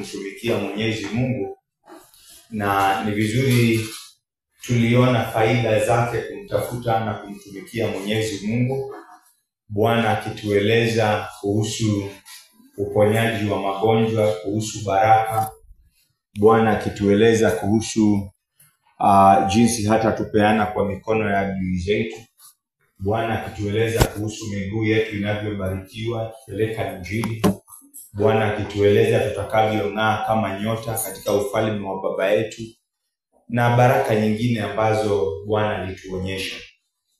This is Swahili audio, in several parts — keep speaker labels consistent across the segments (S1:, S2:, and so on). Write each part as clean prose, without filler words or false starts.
S1: kumtumikia Mwenyezi Mungu, na ni vizuri tuliona faida zake kumtafuta na kumtumikia Mwenyezi Mungu. Bwana akitueleza kuhusu uponyaji wa magonjwa, kuhusu baraka. Bwana akitueleza kuhusu jinsi hata tupeana kwa mikono ya adui zetu. Bwana akitueleza kuhusu miguu yetu inavyobarikiwa kupeleka Injili. Bwana akitueleza tutakavyong'aa kama nyota katika ufalme wa Baba yetu, na baraka nyingine ambazo Bwana alituonyesha.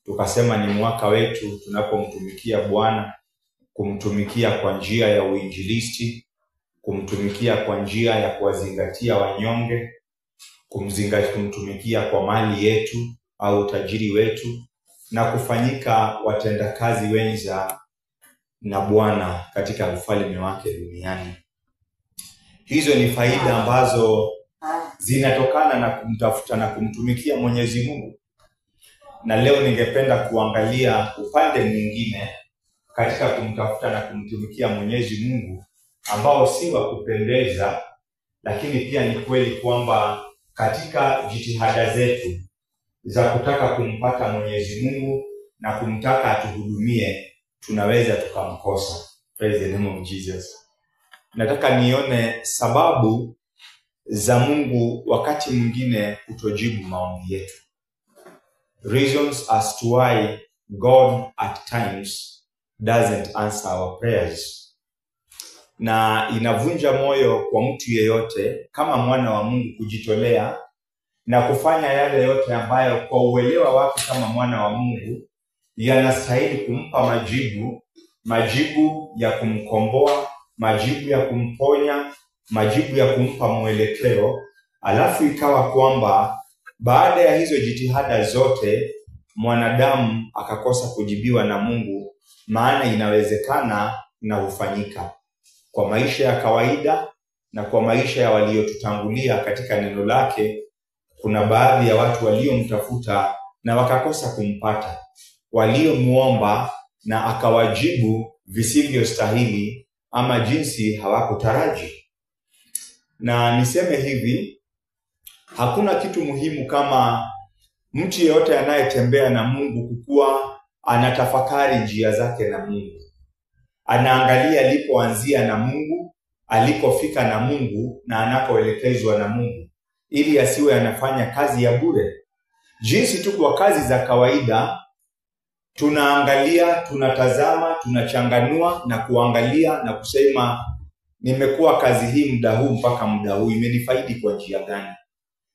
S1: Tukasema ni mwaka wetu tunapomtumikia Bwana, kumtumikia kwa njia ya uinjilisti, kumtumikia kwa njia ya kuwazingatia wanyonge, kumtumikia kwa mali yetu au utajiri wetu, na kufanyika watendakazi wenza na Bwana katika ufalme wake duniani. Hizo ni faida ambazo zinatokana na kumtafuta na kumtumikia Mwenyezi Mungu. Na leo ningependa kuangalia upande mwingine katika kumtafuta na kumtumikia Mwenyezi Mungu, ambao si wa kupendeza, lakini pia ni kweli kwamba katika jitihada zetu za kutaka kumpata Mwenyezi Mungu na kumtaka atuhudumie, tunaweza tukamkosa. Praise the name of Jesus. Nataka nione sababu za Mungu wakati mwingine kutojibu maombi yetu. Reasons as to why God at times doesn't answer our prayers. Na inavunja moyo kwa mtu yeyote kama mwana wa Mungu kujitolea na kufanya yale yote ambayo kwa uelewa wake kama mwana wa Mungu yanastahili kumpa majibu ya kumkomboa, majibu ya kumponya, majibu ya kumpa mwelekeo. Alafu ikawa kwamba baada ya hizo jitihada zote mwanadamu akakosa kujibiwa na Mungu. Maana inawezekana na hufanyika kwa maisha ya kawaida na kwa maisha ya waliotutangulia katika neno lake. Kuna baadhi ya watu waliomtafuta na wakakosa kumpata, waliomuomba na akawajibu visivyostahili ama jinsi hawakutaraji. Na niseme hivi, hakuna kitu muhimu kama mtu yeyote anayetembea na Mungu kukuwa anatafakari njia zake na Mungu. Anaangalia alipoanzia na Mungu, alikofika na Mungu, na anakoelekezwa na Mungu, ili asiwe anafanya kazi ya bure. Jinsi tu kwa kazi za kawaida tunaangalia, tunatazama, tunachanganua na kuangalia na kusema, nimekuwa kazi hii muda huu mpaka muda huu, imenifaidi kwa njia gani?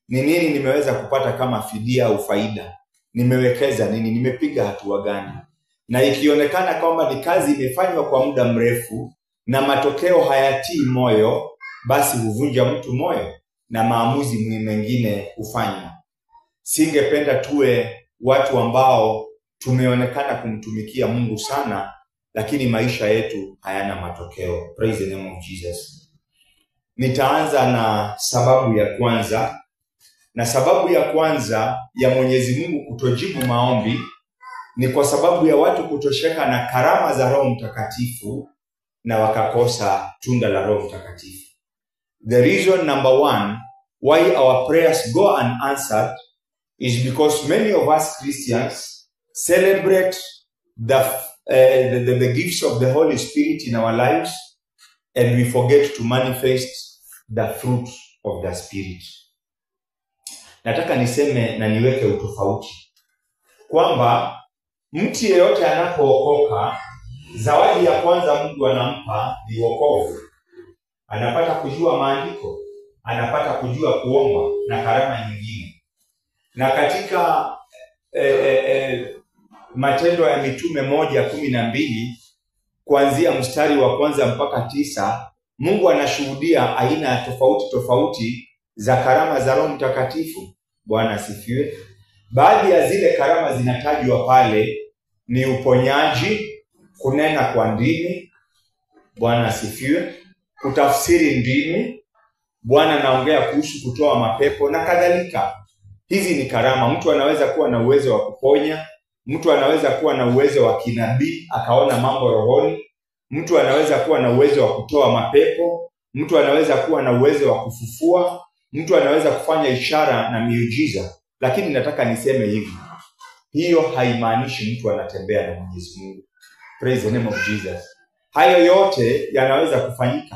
S1: Ni nini nimeweza kupata kama fidia au faida? Nimewekeza nini? Nimepiga hatua gani? Na ikionekana kwamba ni kazi imefanywa kwa muda mrefu na matokeo hayatii moyo, basi huvunja mtu moyo na maamuzi mengine hufanywa. Singependa tuwe watu ambao tumeonekana kumtumikia Mungu sana, lakini maisha yetu hayana matokeo. Praise the name of Jesus. Nitaanza na sababu ya kwanza. Na sababu ya kwanza ya Mwenyezi Mungu kutojibu maombi ni kwa sababu ya watu kutosheka na karama za Roho Mtakatifu na wakakosa tunda la Roho Mtakatifu. The reason number one why our prayers go unanswered is because many of us Christians celebrate the gifts of the Holy Spirit in our lives, and we forget to manifest the fruit of the Spirit. Nataka niseme na niweke utofauti kwamba mtu yeyote anapookoka, zawadi ya kwanza Mungu anampa ni wokovu. Anapata kujua maandiko, anapata kujua kuomba na karama nyingine. Na katika Matendo ya Mitume 1:12 kuanzia mstari wa kwanza mpaka 9, Mungu anashuhudia aina tofauti za karama za Roho Mtakatifu. Bwana asifiwe. Baadhi ya zile karama zinatajwa pale ni uponyaji, kunena kwa ndimi, Bwana asifiwe, kutafsiri ndimi, Bwana anaongea kuhusu kutoa mapepo na kadhalika. Hizi ni karama. Mtu anaweza kuwa na uwezo wa kuponya, mtu anaweza kuwa na uwezo wa kinabii akaona mambo rohoni, mtu anaweza kuwa na uwezo wa kutoa mapepo, mtu anaweza kuwa na uwezo wa kufufua, mtu anaweza kufanya ishara na miujiza, lakini nataka niseme hivi, hiyo haimaanishi mtu anatembea na Mwenyezi Mungu. Praise the name of Jesus. Hayo yote yanaweza kufanyika.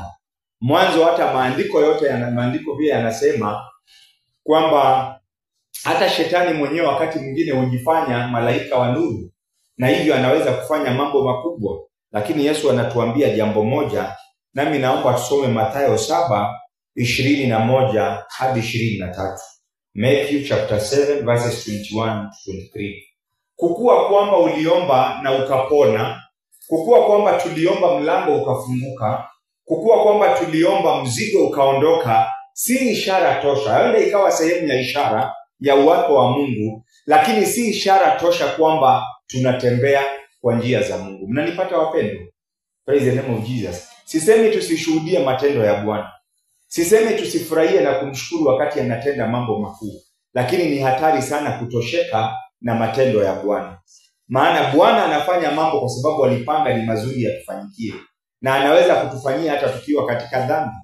S1: Mwanzo hata maandiko pia yanasema kwamba hata shetani mwenyewe wakati mwingine hujifanya malaika wa nuru, na hivyo anaweza kufanya mambo makubwa. Lakini Yesu anatuambia jambo moja, nami naomba tusome Mathayo 7:21 hadi 23. Matthew chapter 7 verses 21 to 23. Kukua kwamba uliomba na ukapona, kukua kwamba tuliomba mlango ukafunguka, kukua kwamba tuliomba mzigo ukaondoka, si ishara tosha. Huenda ikawa sehemu ya ishara ya uwepo wa Mungu, lakini si ishara tosha kwamba tunatembea kwa njia za Mungu. Mnanipata wapendwa? Praise the name of Jesus. Sisemi tusishuhudie matendo ya Bwana. Sisemi tusifurahie na kumshukuru wakati anatenda mambo makuu. Lakini ni hatari sana kutosheka na matendo ya Bwana. Maana Bwana anafanya mambo kwa sababu alipanga ni mazuri yatufanyikie. Na anaweza kutufanyia hata tukiwa katika dhambi.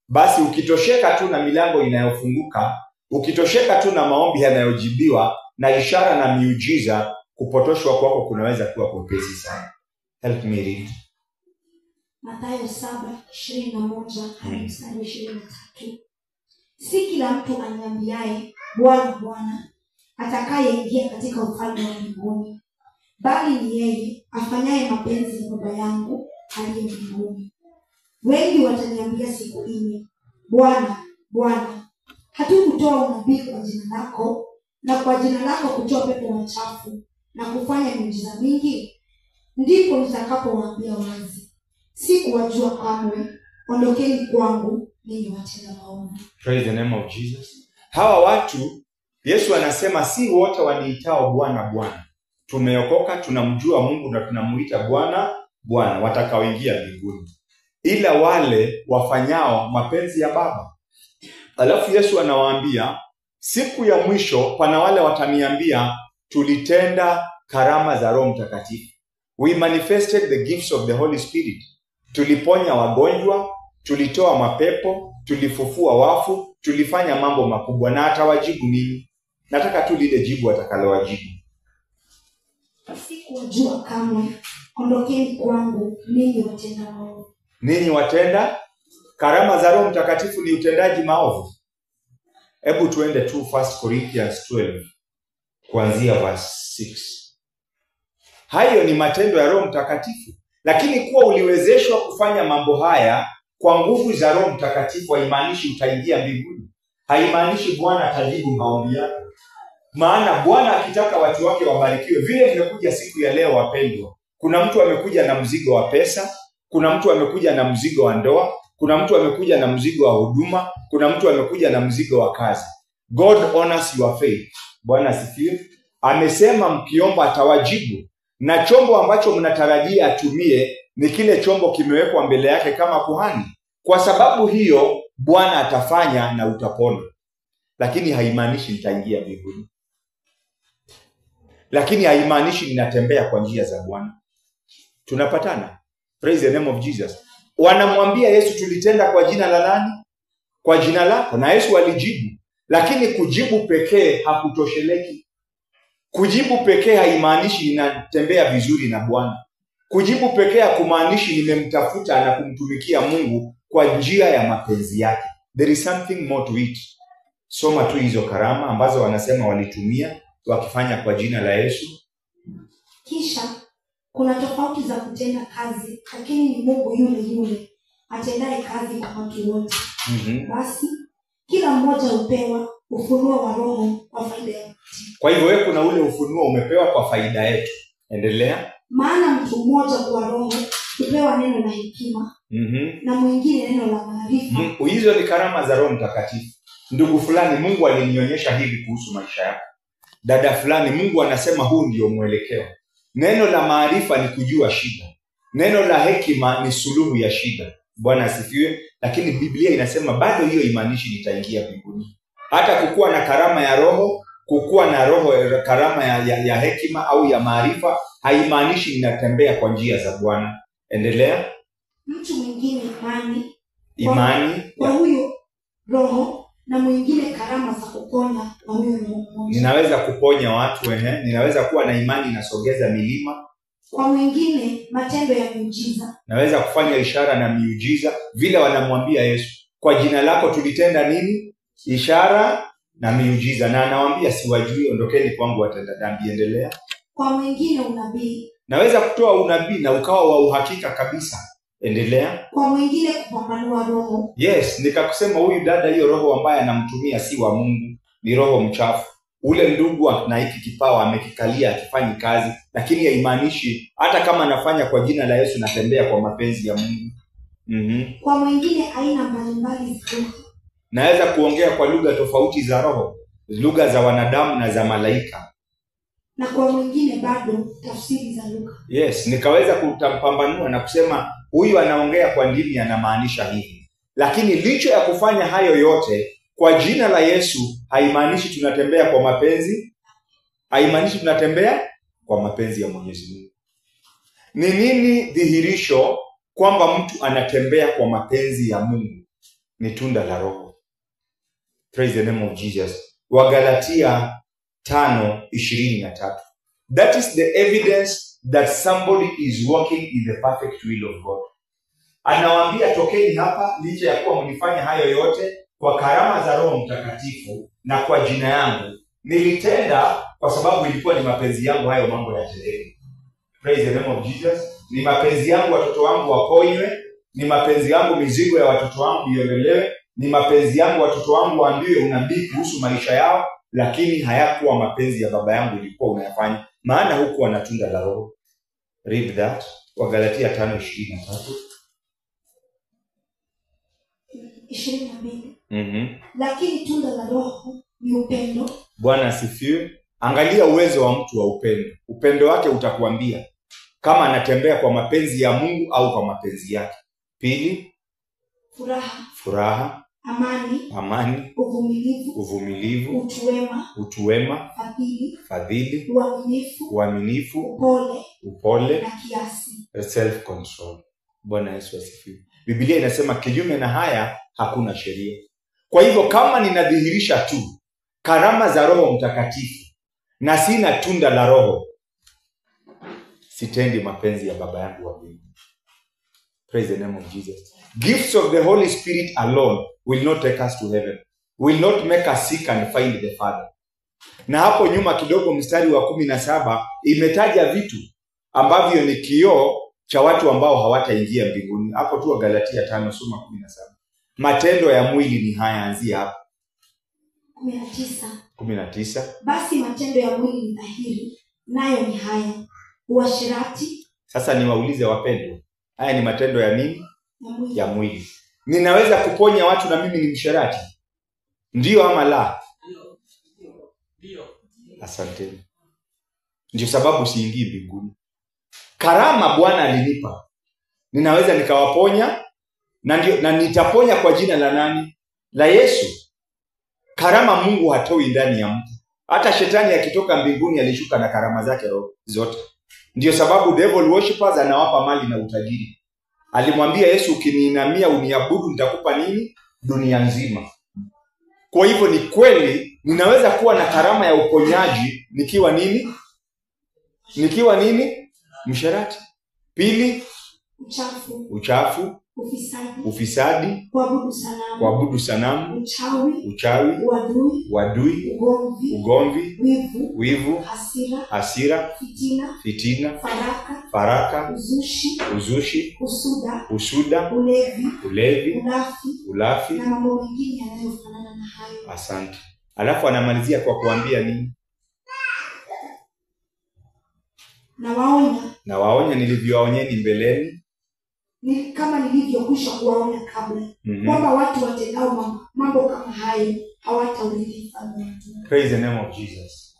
S1: Basi ukitosheka tu na milango inayofunguka, ukitosheka tu na maombi yanayojibiwa na ishara na miujiza, kupotoshwa kwako kunaweza kuwa kwepesi sana. Help me read.
S2: Mathayo 7:21 hadi 23. Si kila mtu aniambiaye Bwana Bwana atakayeingia katika ufalme wa mbinguni, bali ni yeye afanyaye mapenzi ya Baba yangu aliye mbinguni. Wengi wataniambia siku ile, Bwana Bwana, hatukutoa unabii kwa jina lako, na kwa jina lako kutoa pepo wachafu na kufanya miujiza mingi? Ndipo nitakapowaambia wazi, sikuwajua kamwe, ondokeni kwangu ninyi watenda maovu.
S1: Praise the name of Jesus. Hawa watu Yesu anasema si wote waniitao Bwana Bwana. Tumeokoka, tunamjua Mungu na tunamuita Bwana Bwana watakaoingia mbinguni, ila wale wafanyao mapenzi ya Baba. Alafu Yesu anawaambia siku ya mwisho pana wale wataniambia, tulitenda karama za Roho Mtakatifu. We manifested the gifts of the Holy Spirit. Tuliponya wagonjwa, tulitoa mapepo, tulifufua wafu, tulifanya mambo makubwa. Na atawajibu nini? Nataka tu lile jibu atakalowajibu.
S2: Sikuwajua kamwe, ondokeni kwangu ninyi watenda maovu.
S1: Ninyi watenda karama za Roho Mtakatifu ni utendaji maovu. Hebu tuende tu 1 Corinthians 12 kuanzia verse 6. Hayo ni matendo ya Roho Mtakatifu. Lakini kuwa uliwezeshwa kufanya mambo haya kwa nguvu za Roho Mtakatifu haimaanishi utaingia mbinguni. Haimaanishi Bwana atajibu maombi yako. Maana Bwana akitaka watu wake wabarikiwe, vile tumekuja siku ya leo wapendwa. Kuna mtu amekuja na mzigo wa pesa, kuna mtu amekuja na mzigo wa ndoa, kuna mtu amekuja na mzigo wa huduma, kuna mtu amekuja na mzigo wa kazi. God honors your faith. Bwana asifiwe. Amesema mkiomba atawajibu. Na chombo ambacho mnatarajia atumie ni kile chombo kimewekwa mbele yake kama kuhani. Kwa sababu hiyo Bwana atafanya na utapona. Lakini haimaanishi nitaingia mbinguni. Lakini haimaanishi ninatembea kwa njia za Bwana. Tunapatana? Praise the name of Jesus. Wanamwambia Yesu, tulitenda kwa jina la nani? Kwa jina lako. Na Yesu alijibu. Lakini kujibu pekee hakutosheleki. Kujibu pekee haimaanishi ninatembea vizuri na Bwana. Kujibu pekee hakumaanishi nimemtafuta na kumtumikia Mungu kwa njia ya mapenzi yake. There is something more to it. Soma tu hizo karama ambazo wanasema walitumia wakifanya kwa jina la Yesu.
S2: Kisha kuna tofauti za kutenda kazi, lakini ni Mungu yule yule atendaye kazi kwa watu wote. Basi kila mmoja hupewa ufunuo wa Roho kwa faida yetu. Kwa hivyo
S1: wewe kuna ule ufunuo umepewa kwa faida yetu. Endelea.
S2: Maana mtu mmoja kwa Roho hupewa neno la hekima, na mwingine neno la maarifa.
S1: Hizo ni karama za Roho Mtakatifu. Ndugu fulani, Mungu alinionyesha hivi kuhusu maisha yako. Dada fulani, Mungu anasema huu ndio mwelekeo. Neno la maarifa ni kujua shida. Neno la hekima ni suluhu ya shida. Bwana asifiwe. Lakini Biblia inasema bado hiyo imaanishi nitaingia mbinguni. Hata kukuwa na karama ya Roho, kukuwa na roho karama ya hekima au ya maarifa, haimaanishi ninatembea kwa njia za Bwana. Endelea.
S2: Mtu mwingine imani,
S1: imani
S2: kwa huyo roho, na mwingine karama za kuponya kwa huyo roho mmoja.
S1: Ninaweza kuponya watu, ninaweza kuwa na imani inasogeza milima.
S2: Kwa mwingine matendo ya miujiza.
S1: Naweza kufanya ishara na miujiza, vile wanamwambia Yesu, kwa jina lako tulitenda nini? Ishara na miujiza. Na anawaambia siwajui, ondokeni kwangu watenda dhambi. Endelea.
S2: Kwa mwingine unabii.
S1: Naweza kutoa unabii na ukawa wa uhakika kabisa. Endelea.
S2: Kwa mwingine kupambanua roho.
S1: Yes, nikakusema huyu dada, hiyo roho ambaye anamtumia si wa Mungu, ni roho mchafu. Ule ndugu na hiki kipawa amekikalia akifanyi kazi, lakini haimaanishi hata kama anafanya kwa jina la Yesu natembea kwa mapenzi ya Mungu.
S2: Kwa mwingine aina mbalimbali za roho.
S1: Naweza kuongea kwa lugha tofauti za roho, lugha za wanadamu na za malaika.
S2: Na kwa mwingine bado tafsiri za lugha.
S1: Yes, nikaweza kutapambanua na kusema huyu anaongea kwa ndimi anamaanisha hivi. Lakini licha ya kufanya hayo yote kwa jina la Yesu haimaanishi tunatembea kwa mapenzi, haimaanishi tunatembea kwa mapenzi ya Mwenyezi Mungu. Ni nini dhihirisho kwamba mtu anatembea kwa mapenzi ya Mungu? Ni tunda la Roho. Praise the name of Jesus. Wagalatia 5:23. That is the evidence that somebody is walking in the perfect will of God. Anawaambia tokeni hapa, licha ya kuwa mlifanya hayo yote kwa karama za Roho Mtakatifu na kwa jina yangu. Nilitenda kwa sababu ilikuwa ni mapenzi yangu hayo mambo yatendeke. Praise the name of Jesus. Ni mapenzi yangu watoto wangu waponywe, ni mapenzi yangu mizigo ya watoto wangu iondolewe, ni mapenzi yangu watoto wangu waambiwe unabii kuhusu maisha yao, lakini hayakuwa mapenzi ya baba yangu ilikuwa unayafanya, maana huku ana tunda la Roho. Read that. Wagalatia 5:23.
S2: 22. Lakini tunda la Roho ni upendo.
S1: Bwana asifiwe. Angalia uwezo wa mtu wa upendo. Upendo wake utakuambia kama anatembea kwa mapenzi ya Mungu au kwa mapenzi yake. Pili, furaha. Amani. Uvumilivu. Utu wema. Fadhili. Uaminifu. Upole.
S2: Na kiasi.
S1: Self control. Bwana Yesu asifiwe. Biblia inasema kinyume na haya hakuna sheria. Kwa hivyo kama ninadhihirisha tu karama za Roho Mtakatifu na sina tunda la Roho, sitendi mapenzi ya baba yangu wa mbinguni. Praise the name of Jesus. Gifts of the Holy Spirit alone will not take us to heaven. Will not make us seek and find the Father. Na hapo nyuma kidogo mstari wa 17 imetaja vitu ambavyo ni kioo cha watu ambao hawataingia mbinguni. Hapo tu Galatia 5:17. Matendo ya mwili ni haya, anzia hapo. 19.
S2: Basi matendo ya mwili ni dhahiri, nayo ni haya: uasherati.
S1: Sasa niwaulize wapendwa, haya ni matendo ya nini? Ya mwili. Ninaweza kuponya watu na mimi ni msherati? Ndio ama la? Ndio. Asante. Ndio sababu siingii mbinguni. Karama Bwana alinipa, ninaweza nikawaponya na nitaponya kwa jina la nani? La Yesu. Karama Mungu hatoi ndani ya mtu. Hata shetani akitoka mbinguni alishuka na karama zake zote. Ndio sababu devil worshippers anawapa mali na utajiri. Alimwambia Yesu, ukiniinamia uniabudu nitakupa nini? Dunia nzima. Kwa hivyo ni kweli ninaweza kuwa na karama ya uponyaji nikiwa nini? Msherati. Pili, uchafu. Ufisadi. Kuabudu sanamu. Uchawi. Uadui. Ugomvi. Wivu. Hasira. Fitina. Faraka. Uzushi. Usuda. Ulevi. Ulafi.
S2: Na mambo mengine yanayofanana na hayo.
S1: Asante. Alafu anamalizia kwa kuambia nini? Nawaonya nilivyowaonyeni mbeleni,
S2: ni kama nilivyokwisha kuwaonya kabla, kwamba watu watendao mambo kama hayo hawataurithi ufalme wa Mungu.
S1: Praise the name of Jesus.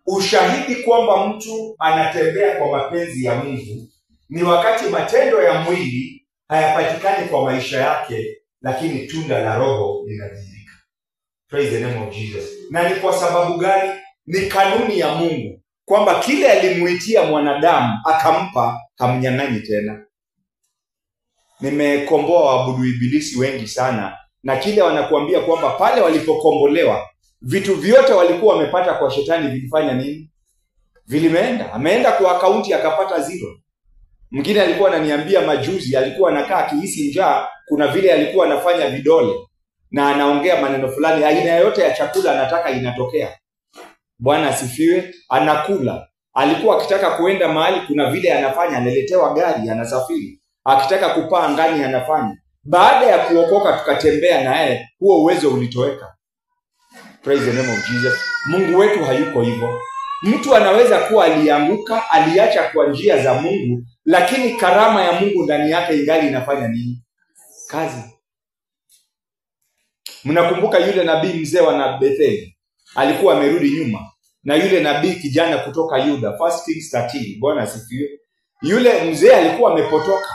S1: Ushahidi kwamba mtu anatembea kwa mapenzi ya Mungu ni wakati matendo ya mwili hayapatikani kwa maisha yake, lakini tunda la Roho linadhihirika. Praise the name of Jesus. Na ni kwa sababu gani? Ni kanuni ya Mungu kwamba kile alimuitia mwanadamu akampa, hamnyang'anyi tena. nimekomboa waabudu ibilisi wengi sana, na kile wanakuambia kwamba pale walipokombolewa vitu vyote walikuwa wamepata kwa shetani vilifanya nini? Vilimeenda. Ameenda kwa akaunti akapata zero. Mwingine alikuwa ananiambia majuzi, alikuwa anakaa akihisi njaa, kuna vile alikuwa anafanya vidole na anaongea maneno fulani, aina yote ya chakula anataka inatokea. Bwana asifiwe. Anakula. Alikuwa akitaka kuenda mahali, kuna vile anafanya, analetewa gari, anasafiri. Akitaka kupaa angani anafanya. Baada ya kuokoka tukatembea na yeye, huo uwezo ulitoweka. Praise the name of Jesus. Mungu wetu hayuko hivyo. Mtu anaweza kuwa alianguka, aliacha kwa njia za Mungu, lakini karama ya Mungu ndani yake ingali inafanya nini? Kazi. Mnakumbuka yule nabii mzee wa Betheli alikuwa amerudi nyuma, na yule nabii kijana kutoka Yuda, 1 Kings 13. Bwana asifiwe. Yule mzee alikuwa amepotoka,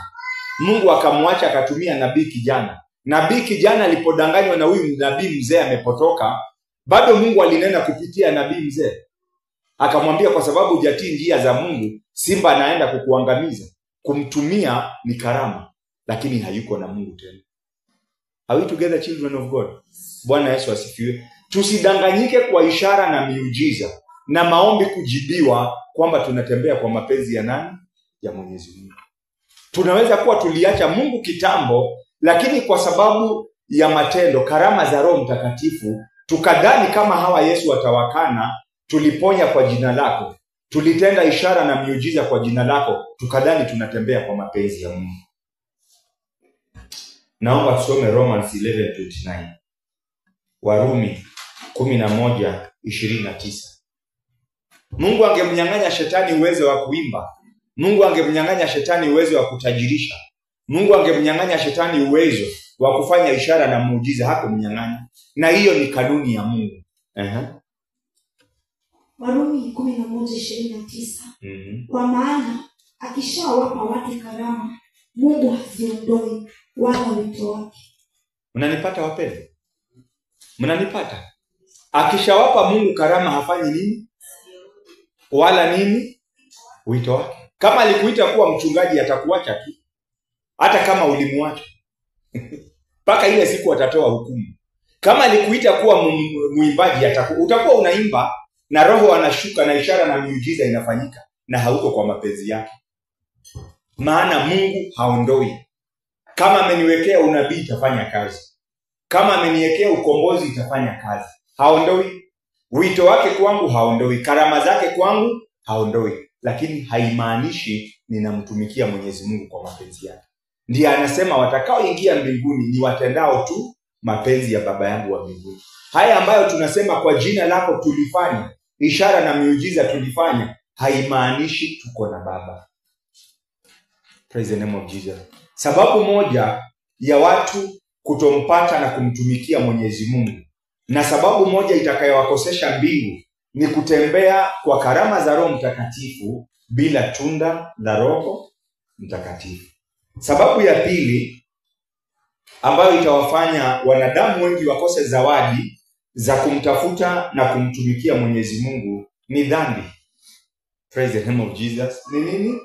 S1: Mungu akamwacha akatumia nabii kijana. Nabii kijana alipodanganywa na huyu nabii mzee amepotoka, bado Mungu alinena kupitia nabii mzee. Akamwambia kwa sababu hujatii njia za Mungu, simba anaenda kukuangamiza. Kumtumia ni karama, lakini hayuko na Mungu tena. Are we together, children of God? Bwana Yesu asifiwe. Tusidanganyike kwa ishara na miujiza na maombi kujibiwa kwamba tunatembea kwa mapenzi ya nani? Ya Mwenyezi Mungu. Tunaweza kuwa tuliacha Mungu kitambo, lakini kwa sababu ya matendo, karama za Roho Mtakatifu, tukadhani kama hawa Yesu atawakana, tuliponya kwa jina lako, tulitenda ishara na miujiza kwa jina lako, tukadhani tunatembea kwa mapenzi ya Mungu. Naomba tusome Romans 11:29. Warumi 11:29. Mungu angemnyang'anya shetani uwezo wa kuimba. Mungu angemnyang'anya shetani uwezo wa kutajirisha. Mungu angemnyang'anya shetani uwezo wa kufanya ishara na muujiza, hakumnyang'anya. Na hiyo ni kanuni ya Mungu.
S2: Warumi 11:29. Kwa maana akishawapa watu karama, Mungu haziondoi wala wito wake.
S1: Mnanipata wapendwa? Mnanipata? Akishawapa Mungu karama hafanyi nini? Wala nini? Wito wake. Kama alikuita kuwa mchungaji atakuacha tu, hata kama ulimwacha. Mpaka ile siku atatoa hukumu. Kama alikuita kuwa muimbaji utakuwa unaimba na Roho anashuka na ishara na miujiza inafanyika, na hauko kwa mapenzi yake. Maana Mungu haondoi. Kama ameniwekea unabii itafanya kazi. Kama ameniwekea ukombozi itafanya kazi. Haondoi. Wito wake kwangu haondoi. Karama zake kwangu haondoi. Lakini haimaanishi ninamtumikia Mwenyezi Mungu kwa mapenzi yake. Ndiye anasema watakaoingia mbinguni ni watendao tu mapenzi ya Baba yangu wa mbinguni. Haya ambayo tunasema kwa jina lako tulifanya, ishara na miujiza tulifanya, haimaanishi tuko na Baba. Praise the name of Jesus. Sababu moja ya watu kutompata na kumtumikia Mwenyezi Mungu, na sababu moja itakayowakosesha mbingu, ni kutembea kwa karama za Roho Mtakatifu bila tunda la Roho Mtakatifu. Sababu ya pili ambayo itawafanya wanadamu wengi wakose zawadi za kumtafuta na kumtumikia Mwenyezi Mungu ni dhambi. Praise the name of Jesus. Ni nini?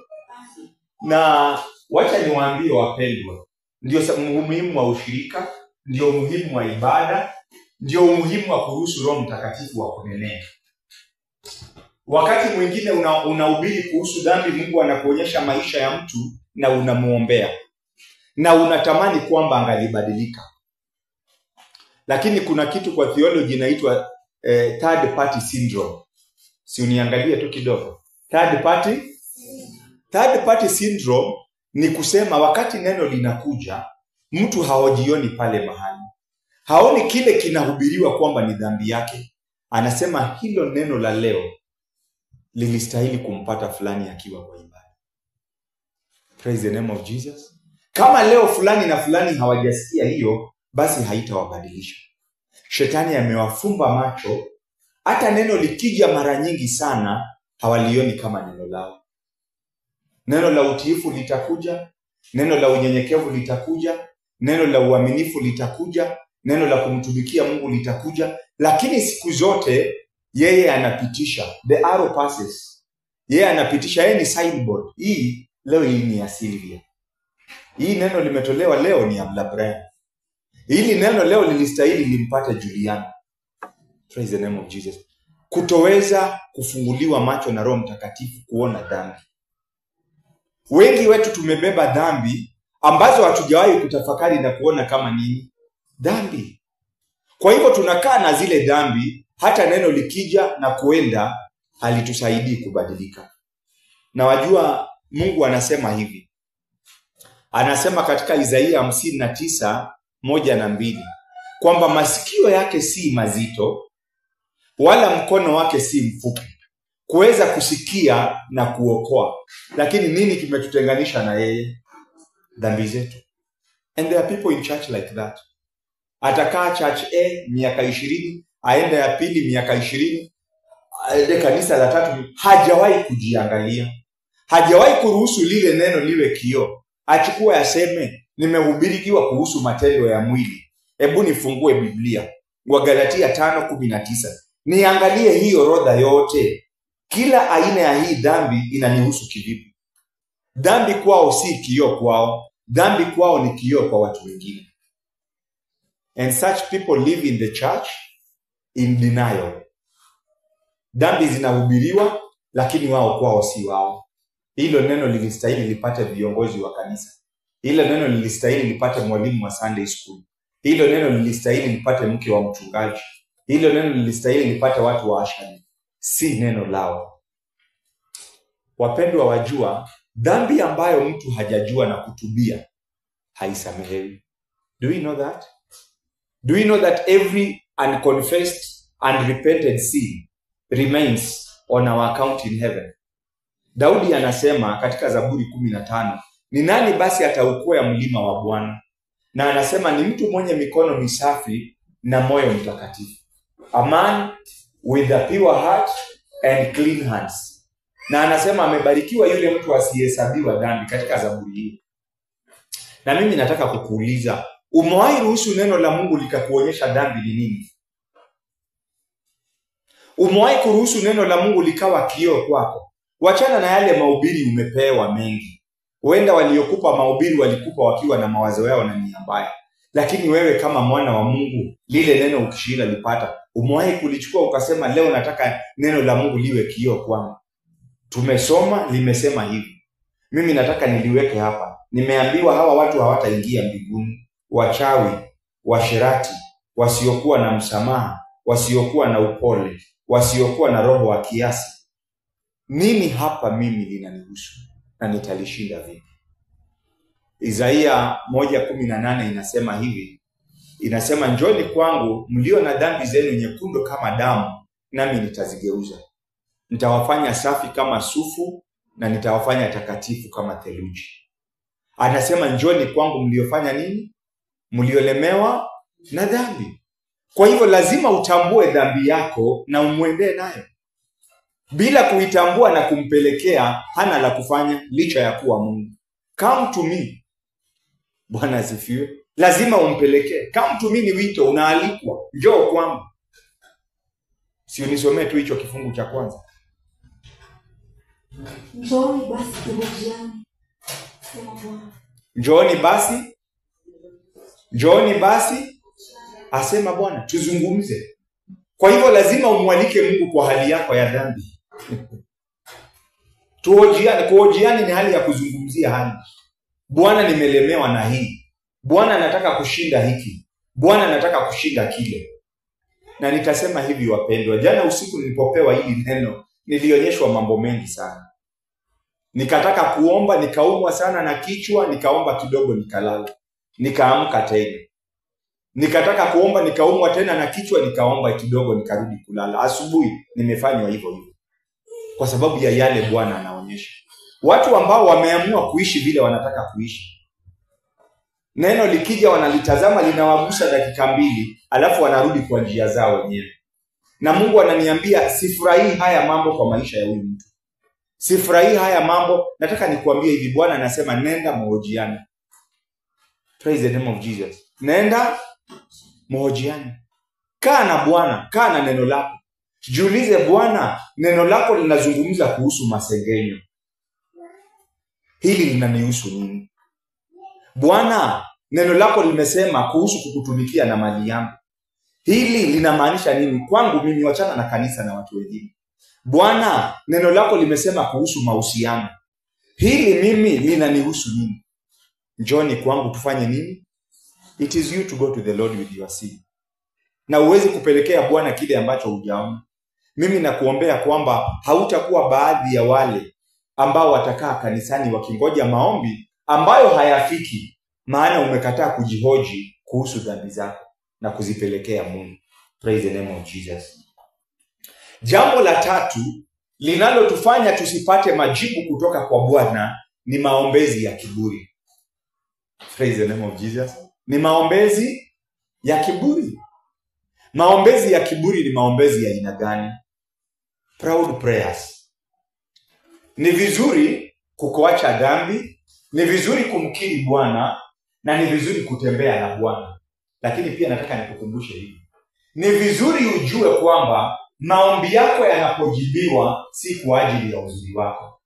S1: Na wacha niwaambie wapendwa, ndio umuhimu wa ushirika, ndio umuhimu wa ibada, ndio umuhimu wa kuruhusu Roho Mtakatifu wa kunenea. Wakati mwingine unahubiri kuhusu dhambi, Mungu anakuonyesha maisha ya mtu na unamuombea na unatamani kwamba angalibadilika. Lakini kuna kitu kwa theology inaitwa third party syndrome. Si uniangalie tu kidogo. Third party syndrome ni kusema wakati neno linakuja, mtu haojioni pale mahali. Haoni kile kinahubiriwa kwamba ni dhambi yake. Anasema hilo neno la leo lilistahili kumpata fulani akiwa kwa ibada. Praise the name of Jesus. Kama leo fulani na fulani hawajasikia hiyo, basi haitawabadilisha. Shetani amewafumba macho, hata neno likija mara nyingi sana hawalioni kama neno lao. Neno la utiifu litakuja, neno la unyenyekevu litakuja, neno la uaminifu litakuja, neno la kumtumikia Mungu litakuja, lakini siku zote yeye anapitisha, the arrow passes. Yeye anapitisha, yeye ni sideboard. Hii leo hii ni ya Silvia. Hii neno limetolewa leo ni ya Brian. Hili neno leo lilistahili limpate Juliana. Praise the name of Jesus. Kutoweza kufunguliwa macho na Roho Mtakatifu kuona dhambi. Wengi wetu tumebeba dhambi ambazo hatujawahi kutafakari na kuona kama nini dhambi. Kwa hivyo tunakaa na zile dhambi, hata neno likija na kuenda halitusaidii kubadilika. Na wajua Mungu anasema hivi. Anasema katika Isaia 59:1-2 kwamba masikio yake si mazito wala mkono wake si mfupi kuweza kusikia na kuokoa. Lakini nini kimetutenganisha na yeye? Dhambi zetu. And there are people in church like that. Atakaa church A miaka 20, aende ya pili miaka 20, aende kanisa la tatu, hajawahi kujiangalia. Hajawahi kuruhusu lile neno liwe kioo. Achukue aseme, nimehubirikiwa kuhusu matendo ya mwili. Hebu nifungue Biblia. Wagalatia 5:19. Niangalie hii orodha yote. Kila aina ya hii dhambi inanihusu kivipi? Dhambi kwao si kioo kwao. Dhambi kwao ni kioo kwa watu wengine. And such people live in the church in denial. Dhambi zinahubiriwa lakini wao kwao si wao. Hilo neno lilistahili lipate viongozi wa kanisa. Hilo neno lilistahili lipate mwalimu wa Sunday school. Hilo neno lilistahili lipate mke wa mchungaji. Hilo neno lilistahili lipate watu wa ashani. Si neno lao. Wapendwa, wajua dhambi ambayo mtu hajajua na kutubia haisamehewi. Do you know that? Do you know that every unconfessed and repented sin remains on our account in heaven? Daudi anasema katika Zaburi 15, ni nani basi ataukwea mlima wa Bwana? Na anasema ni mtu mwenye mikono misafi na moyo mtakatifu. A man with a pure heart and clean hands. Na anasema amebarikiwa yule mtu asiyehesabiwa dhambi katika Zaburi hii. Na mimi nataka kukuuliza, umewahi ruhusu neno la Mungu likakuonyesha dhambi ni nini? Umewahi kuruhusu neno la Mungu likawa kioo kwako? Wachana na yale mahubiri umepewa mengi. Huenda waliokupa mahubiri walikupa wakiwa na mawazo yao na nia mbaya. Lakini wewe kama mwana wa Mungu, lile neno ukishila lipata, umewahi kulichukua ukasema leo nataka neno la Mungu liwe kioo kwangu. Tumesoma limesema hivi. Mimi nataka niliweke hapa. Nimeambiwa hawa watu hawataingia mbinguni. Wachawi, washerati, wasiokuwa na msamaha, wasiokuwa na upole, wasiokuwa na roho wa kiasi. Nini hapa mimi linanihusu na nitalishinda vipi? Isaia 1:18 inasema hivi. Inasema, njoni kwangu mlio na dhambi zenu nyekundu kama damu, nami nitazigeuza. Nitawafanya safi kama sufu na nitawafanya takatifu kama theluji. Anasema njoni kwangu mliofanya nini? Mliolemewa na dhambi. Kwa hivyo lazima utambue dhambi yako na umwendee nayo. Bila kuitambua na kumpelekea, hana la kufanya licha ya kuwa Mungu. Come to me. Bwana asifiwe. Lazima umpelekee. Come to me ni wito, unaalikwa. Njoo kwangu. Si unisomee tu hicho kifungu cha kwanza.
S2: Njooni basi tuhojiane. Sema Bwana.
S1: Njooni basi. Njooni basi. Asema Bwana, tuzungumze. Kwa hivyo lazima umwalike Mungu kwa hali yako ya dhambi. Tuhojiane. Kuhojiane ni hali ya kuzungumzia hali. Bwana, nimelemewa na hii. Bwana, nataka kushinda hiki. Bwana, nataka kushinda kile. Na nitasema hivi wapendwa, jana usiku nilipopewa hili neno, nilionyeshwa mambo mengi sana. Nikataka kuomba, nikaumwa sana na kichwa, nikaomba kidogo nikalala. Nikaamka tena. Nikataka kuomba, nikaumwa tena na kichwa, nikaomba kidogo nikarudi kulala. Asubuhi nimefanywa hivyo hivyo. Kwa sababu ya yale Bwana anaonyesha. Watu ambao wameamua kuishi vile wanataka kuishi. Neno likija wanalitazama, linawagusa dakika 2, alafu wanarudi kwa njia zao wenyewe. Na Mungu ananiambia sifurahii haya mambo kwa maisha ya huyu mtu. Sifurahii haya mambo. Nataka nikuambie hivi, Bwana anasema nenda mhojiane. Praise the name of Jesus. Nenda mhojiane. Kaa na Bwana, kaa na neno lako. Jiulize, Bwana, neno lako linazungumza kuhusu masengenyo. Hili linanihusu nini? Bwana, neno lako limesema kuhusu kukutumikia na mali yangu. Hili linamaanisha nini kwangu mimi, wachana na kanisa na watu wengine? Bwana, neno lako limesema kuhusu mahusiano. Hili mimi linanihusu nini? Njoni kwangu tufanye nini? It is you to go to the Lord with your sin. Na uwezi kupelekea Bwana kile ambacho hujaona. Mimi nakuombea kwamba hautakuwa baadhi ya wale ambao watakaa kanisani wakingoja maombi ambayo hayafiki, maana umekataa kujihoji kuhusu dhambi zako na kuzipelekea Mungu. Praise the name of Jesus. Jambo la tatu linalotufanya tusipate majibu kutoka kwa Bwana ni maombezi ya kiburi. Praise the name of Jesus. Ni maombezi ya kiburi. Maombezi ya kiburi ni maombezi ya aina gani? Proud prayers. Ni vizuri kukoacha dhambi, ni vizuri kumkiri Bwana, na ni vizuri kutembea na Bwana. Lakini pia nataka nikukumbushe hivi. Ni vizuri ujue kwamba maombi yako yanapojibiwa si kwa ajili ya uzuri wako.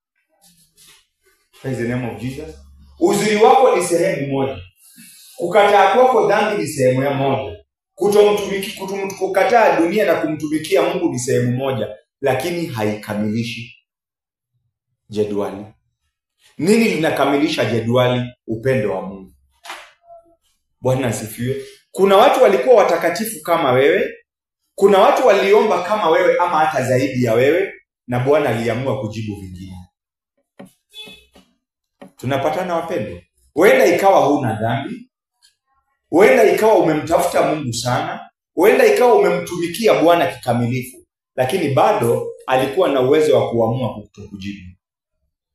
S1: Praise the name of Jesus. Uzuri wako ni sehemu moja. Kukataa kwako dhambi ni sehemu ya moja. Kukataa dunia na kumtumikia Mungu ni sehemu moja, lakini haikamilishi jedwali. Nini linakamilisha jedwali? Upendo wa Mungu. Bwana asifiwe. Kuna watu walikuwa watakatifu kama wewe, kuna watu waliomba kama wewe ama hata zaidi ya wewe, na Bwana aliamua kujibu vingine. Tunapatana wapendo? Huenda ikawa huna dhambi, huenda ikawa umemtafuta Mungu sana, huenda ikawa umemtumikia Bwana kikamilifu, lakini bado alikuwa na uwezo wa kuamua kukujibu.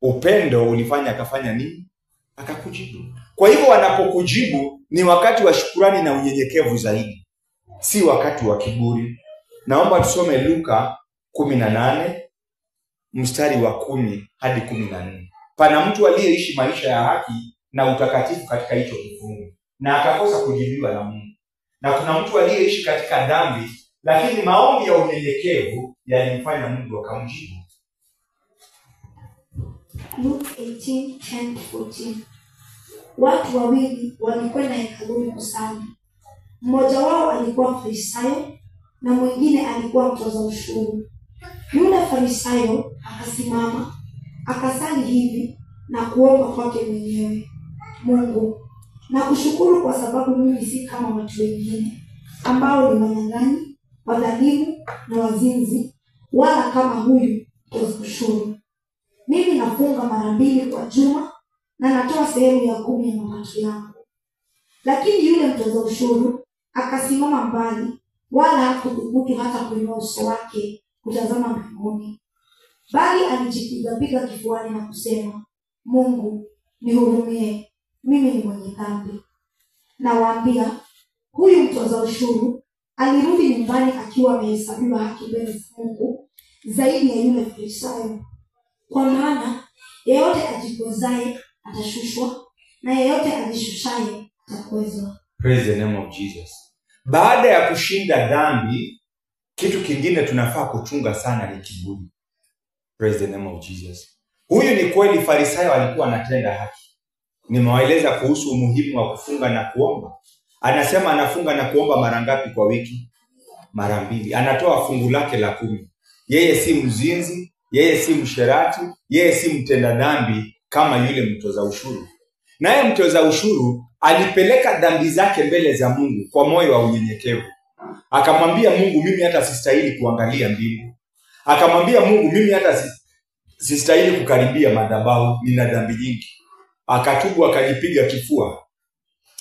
S1: Upendo ulifanya akafanya nini? Akakujibu. Kwa hivyo wanapokujibu ni wakati wa shukrani na unyenyekevu zaidi, si wakati wa kiburi. Naomba tusome Luka 18 mstari wa 10 hadi 14. Pana mtu aliyeishi maisha ya haki na utakatifu katika hicho kifungu, na akakosa kujibiwa na Mungu. Na kuna mtu aliyeishi katika dhambi, lakini maombi ya unyenyekevu yalimfanya Mungu akamjibu.
S2: Luke 18:10-14. Watu wawili walikwenda hekaluni kusali. Mmoja wao alikuwa Farisayo na mwingine alikuwa mtoza ushuru. Yule Farisayo akasimama, akasali hivi na kuomba kwake mwenyewe: Mungu, nakushukuru kwa sababu mimi si kama watu wengine ambao ni wanyang'anyi, wadhalimu na wazinzi, wala kama huyu mtoza ushuru. Mimi nafunga mara 2 kwa juma na natoa sehemu ya 10 ya mapato yangu. Lakini yule mtoza ushuru akasimama mbali, wala hakuthubutu hata kuinua uso wake kutazama mbinguni, bali alijipiga kifuani na kusema: Mungu, nihurumie, mimi ni mwenye dhambi. Nawaambia, huyu mtoza ushuru alirudi nyumbani akiwa amehesabiwa haki mbele za Mungu zaidi ya yule Farisayo. Kwa maana yeyote ajikwezaye atashushwa, na yeyote ajishushaye atakwezwa.
S1: Praise the name of Jesus. Baada ya kushinda dhambi, kitu kingine tunafaa kuchunga sana ni kiburi. Praise the name of Jesus. Huyu ni kweli Farisayo alikuwa anatenda haki. Nimewaeleza kuhusu umuhimu wa kufunga na kuomba. Anasema anafunga na kuomba mara ngapi kwa wiki? Mara 2. Anatoa fungu lake la 10. Yeye si mzinzi, yeye si msherati, yeye si mtenda dhambi kama yule mtoza ushuru. Naye mtoza ushuru alipeleka dhambi zake mbele za Mungu kwa moyo wa unyenyekevu. Akamwambia Mungu, mimi hata sistahili kuangalia mbingu. Akamwambia Mungu, mimi hata sistahili kukaribia madhabahu, nina dhambi nyingi. Akatubu, akajipiga kifua.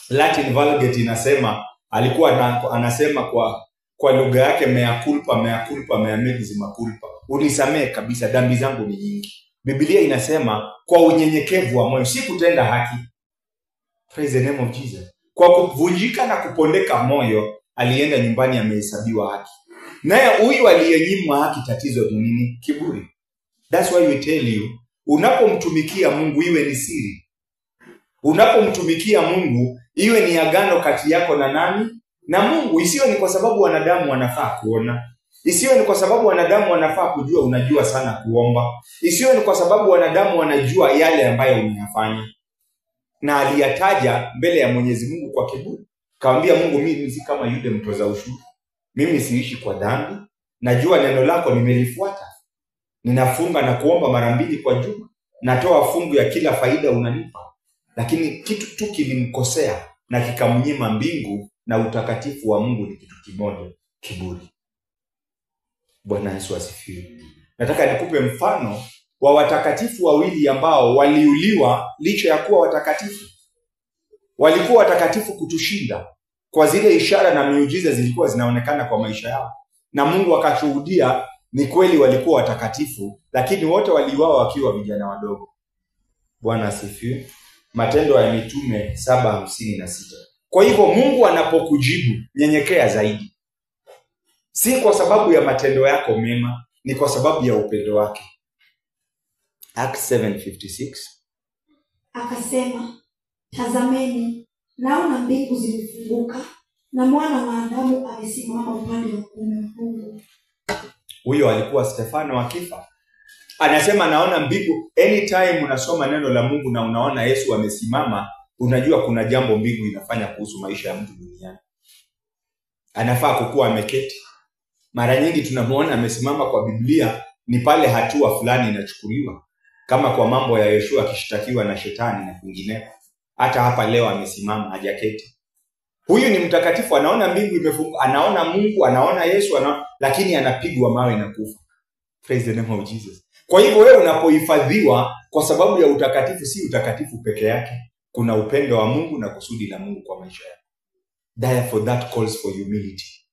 S1: Latin Vulgate inasema, alikuwa anasema kwa lugha yake, mea culpa, mea medisima culpa. Unisamehe kabisa, dhambi zangu ni nyingi. Biblia inasema kwa unyenyekevu wa moyo, si kutenda haki. Praise the name of Jesus. Kwa kuvunjika na kupondeka moyo, alienda nyumbani amehesabiwa haki. Naye huyu aliyenyimwa haki, tatizo ni nini? Kiburi. That's why we tell you, unapomtumikia Mungu iwe ni siri. Unapomtumikia Mungu iwe ni agano kati yako na nani? Na Mungu. Isiwe ni kwa sababu wanadamu wanafaa kuona. Isiwe ni kwa sababu wanadamu wanafaa kujua unajua sana kuomba. Isiwe ni kwa sababu wanadamu wanajua yale ambayo unayafanya. na aliyataja mbele ya Mwenyezi Mungu kwa kiburi. Kaambia Mungu, mimi si kama yule mtoza ushuru. Mimi siishi kwa dhambi. Najua neno lako nimelifuata. Ninafunga na kuomba mara 2 kwa juma. Natoa fungu ya kila faida unanipa. Lakini kitu tu kilimkosea na kikamnyima mbingu na utakatifu wa Mungu ni kitu kimoja, kiburi. Bwana Yesu asifiwe. Nataka nikupe mfano wa watakatifu wawili ambao waliuliwa licha ya kuwa watakatifu. Walikuwa watakatifu kutushinda kwa zile ishara na miujiza zilikuwa zinaonekana kwa maisha yao. Na Mungu akashuhudia ni kweli walikuwa watakatifu, lakini wote waliuawa wakiwa vijana wadogo. Bwana asifiwe. Matendo ya Mitume 7:56. Kwa hivyo Mungu anapokujibu, nyenyekea zaidi. Si kwa sababu ya matendo yako mema, ni kwa sababu ya upendo wake. Acts 7:56.
S2: Akasema, tazameni, naona mbingu zimefunguka na mwana wa Adamu amesimama upande wa kuume wa Mungu.
S1: Huyo alikuwa Stefano akifa. Anasema naona mbingu. Anytime unasoma neno la Mungu na unaona Yesu amesimama, unajua kuna jambo mbingu inafanya kuhusu maisha ya mtu duniani. Anafaa kukuwa ameketi. Mara nyingi tunamuona amesimama kwa Biblia ni pale hatua fulani inachukuliwa. Kama kwa mambo ya Yeshua akishtakiwa na shetani na kwingine. Hata hapa leo amesimama hajaketi. Huyu ni mtakatifu, anaona mbingu imefunguka, anaona Mungu, anaona Yesu, lakini anapigwa mawe na kufa. Praise the name of Jesus. Kwa hivyo wewe unapohifadhiwa kwa sababu ya utakatifu, si utakatifu peke yake. Kuna upendo wa Mungu na kusudi la Mungu kwa maisha yako. Therefore that calls for humility.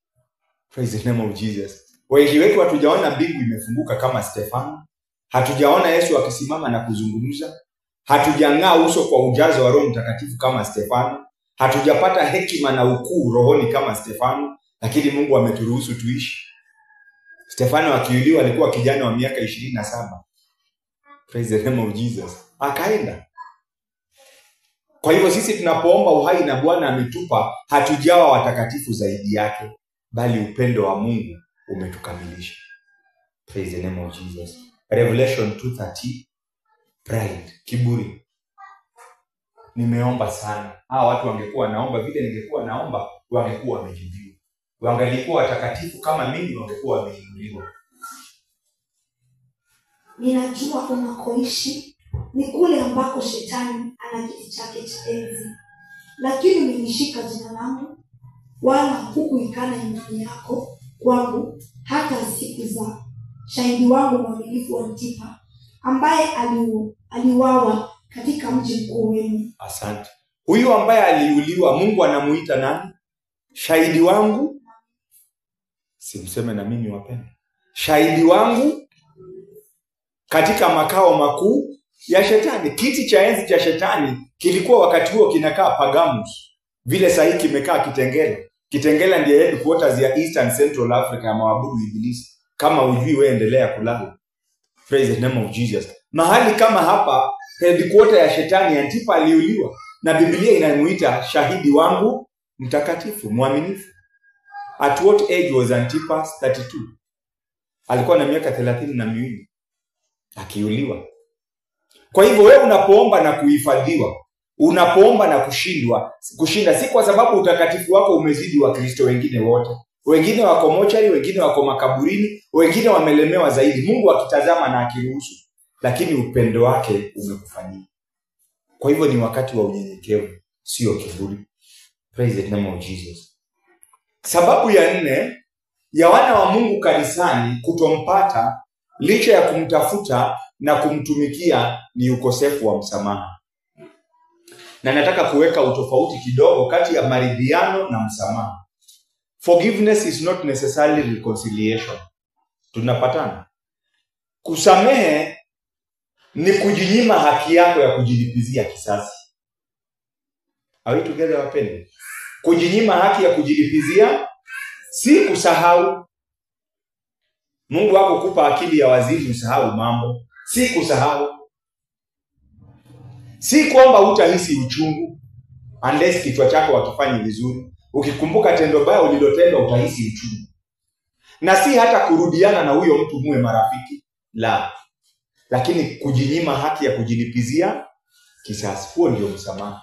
S1: Praise the name of Jesus. Wengi wetu hatujaona mbingu imefunguka kama Stefano. Hatujaona Yesu akisimama na kuzungumza. Hatujang'aa uso kwa ujazo wa Roho Mtakatifu kama Stefano. Hatujapata hekima na ukuu rohoni kama Stefano, lakini Mungu ameturuhusu tuishi. Stefano akiuliwa alikuwa kijana wa miaka 27. Praise the name of Jesus. Akaenda. Kwa hivyo sisi tunapoomba uhai na Bwana ametupa, hatujawa watakatifu zaidi yake, bali upendo wa Mungu umetukamilisha. Praise the name of Jesus. Revelation 2:30. Pride, kiburi. Nimeomba sana. Hawa watu wangekuwa naomba vile ningekuwa naomba, wangekuwa wamejibiwa. Wangalikuwa watakatifu kama mimi, wangekuwa wameinuliwa.
S2: Ninajua unakoishi ni kule ambako shetani ana kiti chake cha enzi. Lakini umenishika jina langu, wala hukuikana imani yako kwangu hata siku za shahidi wangu mwaminifu Antipa, ambaye aliuawa katika mji mkuu wenu.
S1: Asante. Huyu ambaye aliuliwa, Mungu anamuita nani? Shahidi wangu. Simseme na mimi wapenda. Shahidi wangu katika makao makuu ya shetani. Kiti cha enzi cha shetani kilikuwa wakati huo kinakaa Pergamus. Vile sasa kimekaa Kitengela. Kitengela ndiye headquarters ya Eastern Central Africa ya maabudu ibilisi. Kama ujui wewe endelea kulala. Praise the name of Jesus. Mahali kama hapa headquarters ya shetani Antipa aliuliwa. Na Biblia inamuita shahidi wangu mtakatifu, mwaminifu. At what age was Antipas? 32. Alikuwa na miaka 32 akiuliwa. Kwa hivyo wewe unapoomba na kuhifadhiwa, unapoomba na kushinda si kwa sababu utakatifu wako umezidi wa Kristo wengine wote. Wengine wako mochari, wengine wako makaburini, wengine wamelemewa zaidi. Mungu akitazama na akiruhusu, lakini upendo wake umekufanyia. Kwa hivyo ni wakati wa unyenyekevu, sio kiburi. Praise the name of Jesus. Sababu ya 4 ya wana wa Mungu kanisani kutompata licha ya kumtafuta na kumtumikia ni ukosefu wa msamaha. Na nataka kuweka utofauti kidogo kati ya maridhiano na msamaha. Forgiveness is not necessarily reconciliation. Tunapatana. Kusamehe ni kujinyima haki yako ya kujilipizia kisasi. Are we together wapendwa? Kujinyima haki ya kujilipizia si kusahau. Mungu wako kupa akili ya wazimu usahau mambo. Si kusahau. Si kwamba utahisi uchungu unless kichwa chako hakifanyi vizuri. Ukikumbuka tendo baya ulilotenda utahisi uchungu. Na si hata kurudiana na huyo mtu muwe marafiki. La. Lakini kujinyima haki ya kujilipizia kisasi. Huo ndio msamaha.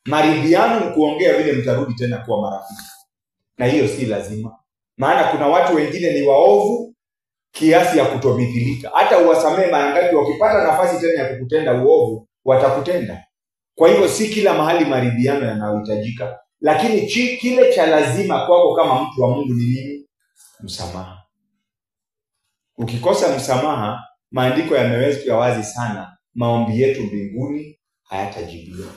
S1: Maridhiano ni kuongea vile mtarudi tena kuwa marafiki, na hiyo si lazima. Maana kuna watu wengine ni waovu kiasi ya kutomithilika. Hata uwasamee mara ngapi, wakipata nafasi tena ya kukutenda uovu watakutenda. Kwa hivyo si kila mahali maridhiano yanayohitajika, lakini kile cha lazima kwako kama mtu wa Mungu ni nini? Msamaha. Ukikosa msamaha, maandiko yameweka wazi sana, maombi yetu mbinguni hayatajibiwa.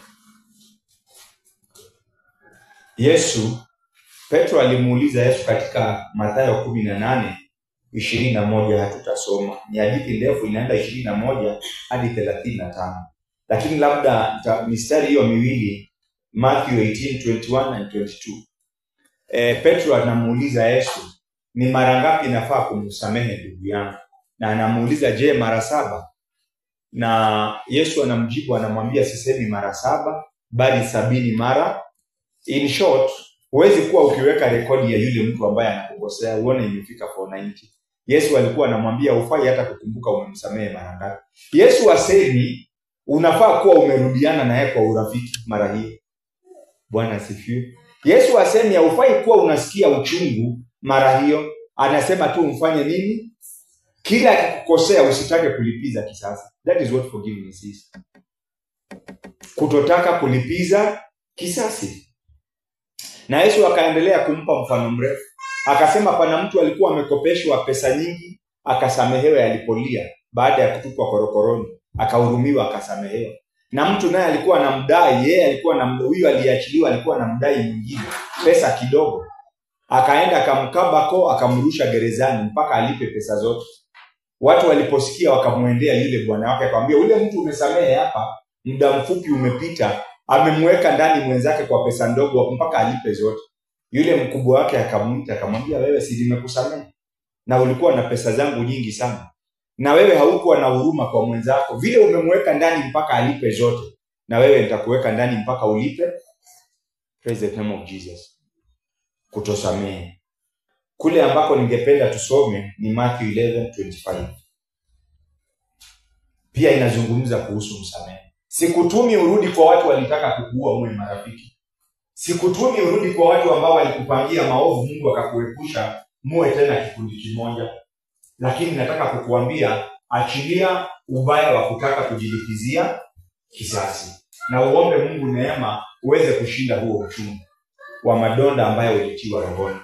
S1: Petro alimuuliza Yesu katika Mathayo 18:21, hatutasoma. Ni hadithi ndefu, inaenda 21 hadi 35. Lakini labda mistari hiyo miwili, Matthew 18:21 and 22. Petro anamuuliza Yesu, ni mara ngapi nafaa kumsamehe ndugu yangu? Na anamuuliza, je, mara 7? Na Yesu anamjibu, anamwambia, sisemi mara 7 bali 70 mara. In short, huwezi kuwa ukiweka rekodi ya yule mtu ambaye anakukosea uone imefika 490. Yesu alikuwa anamwambia ufai hata kukumbuka umemsamehe mara ngapi. Yesu asemi unafaa kuwa umerudiana naye kwa urafiki mara hiyo. Bwana asifiwe. Yesu asemi ufai kuwa unasikia uchungu mara hiyo. Anasema tu umfanye nini? Kila akikukosea usitake kulipiza kisasi. That is what forgiveness is. Kutotaka kulipiza kisasi. Na Yesu akaendelea kumpa mfano mrefu. Akasema pana mtu alikuwa amekopeshwa pesa nyingi, akasamehewa alipolia baada ya kutupwa korokoroni, akahurumiwa akasamehewa. Na mtu naye alikuwa anamdai, yeye alikuwa huyo aliyeachiliwa alikuwa anamdai mwingine pesa kidogo. Akaenda akamkabako, akamrusha gerezani mpaka alipe pesa zote. Watu waliposikia wakamwendea yule bwana wake, akamwambia, ule mtu umesamehe hapa, muda mfupi umepita, amemweka ndani mwenzake kwa pesa ndogo mpaka alipe zote. Yule mkubwa wake akamuita akamwambia, wewe si nimekusamehe na ulikuwa na pesa zangu nyingi sana, na wewe haukuwa na huruma kwa mwenzako, vile umemweka ndani mpaka alipe zote, na wewe nitakuweka ndani mpaka ulipe. Praise the name of Jesus. Kutosamehe kule ambako ningependa tusome ni Matthew 11:25. Pia inazungumza kuhusu msamehe. Sikutumi urudi kwa watu walitaka kukuua uwe marafiki. Sikutumi urudi kwa watu ambao walikupangia maovu Mungu akakuepusha muwe tena kikundi kimoja. Lakini nataka kukuambia, achilia ubaya wa kutaka kujilipizia kisasi, na uombe Mungu neema uweze kushinda huo uchungu wa madonda ambayo ulitiwa rohoni.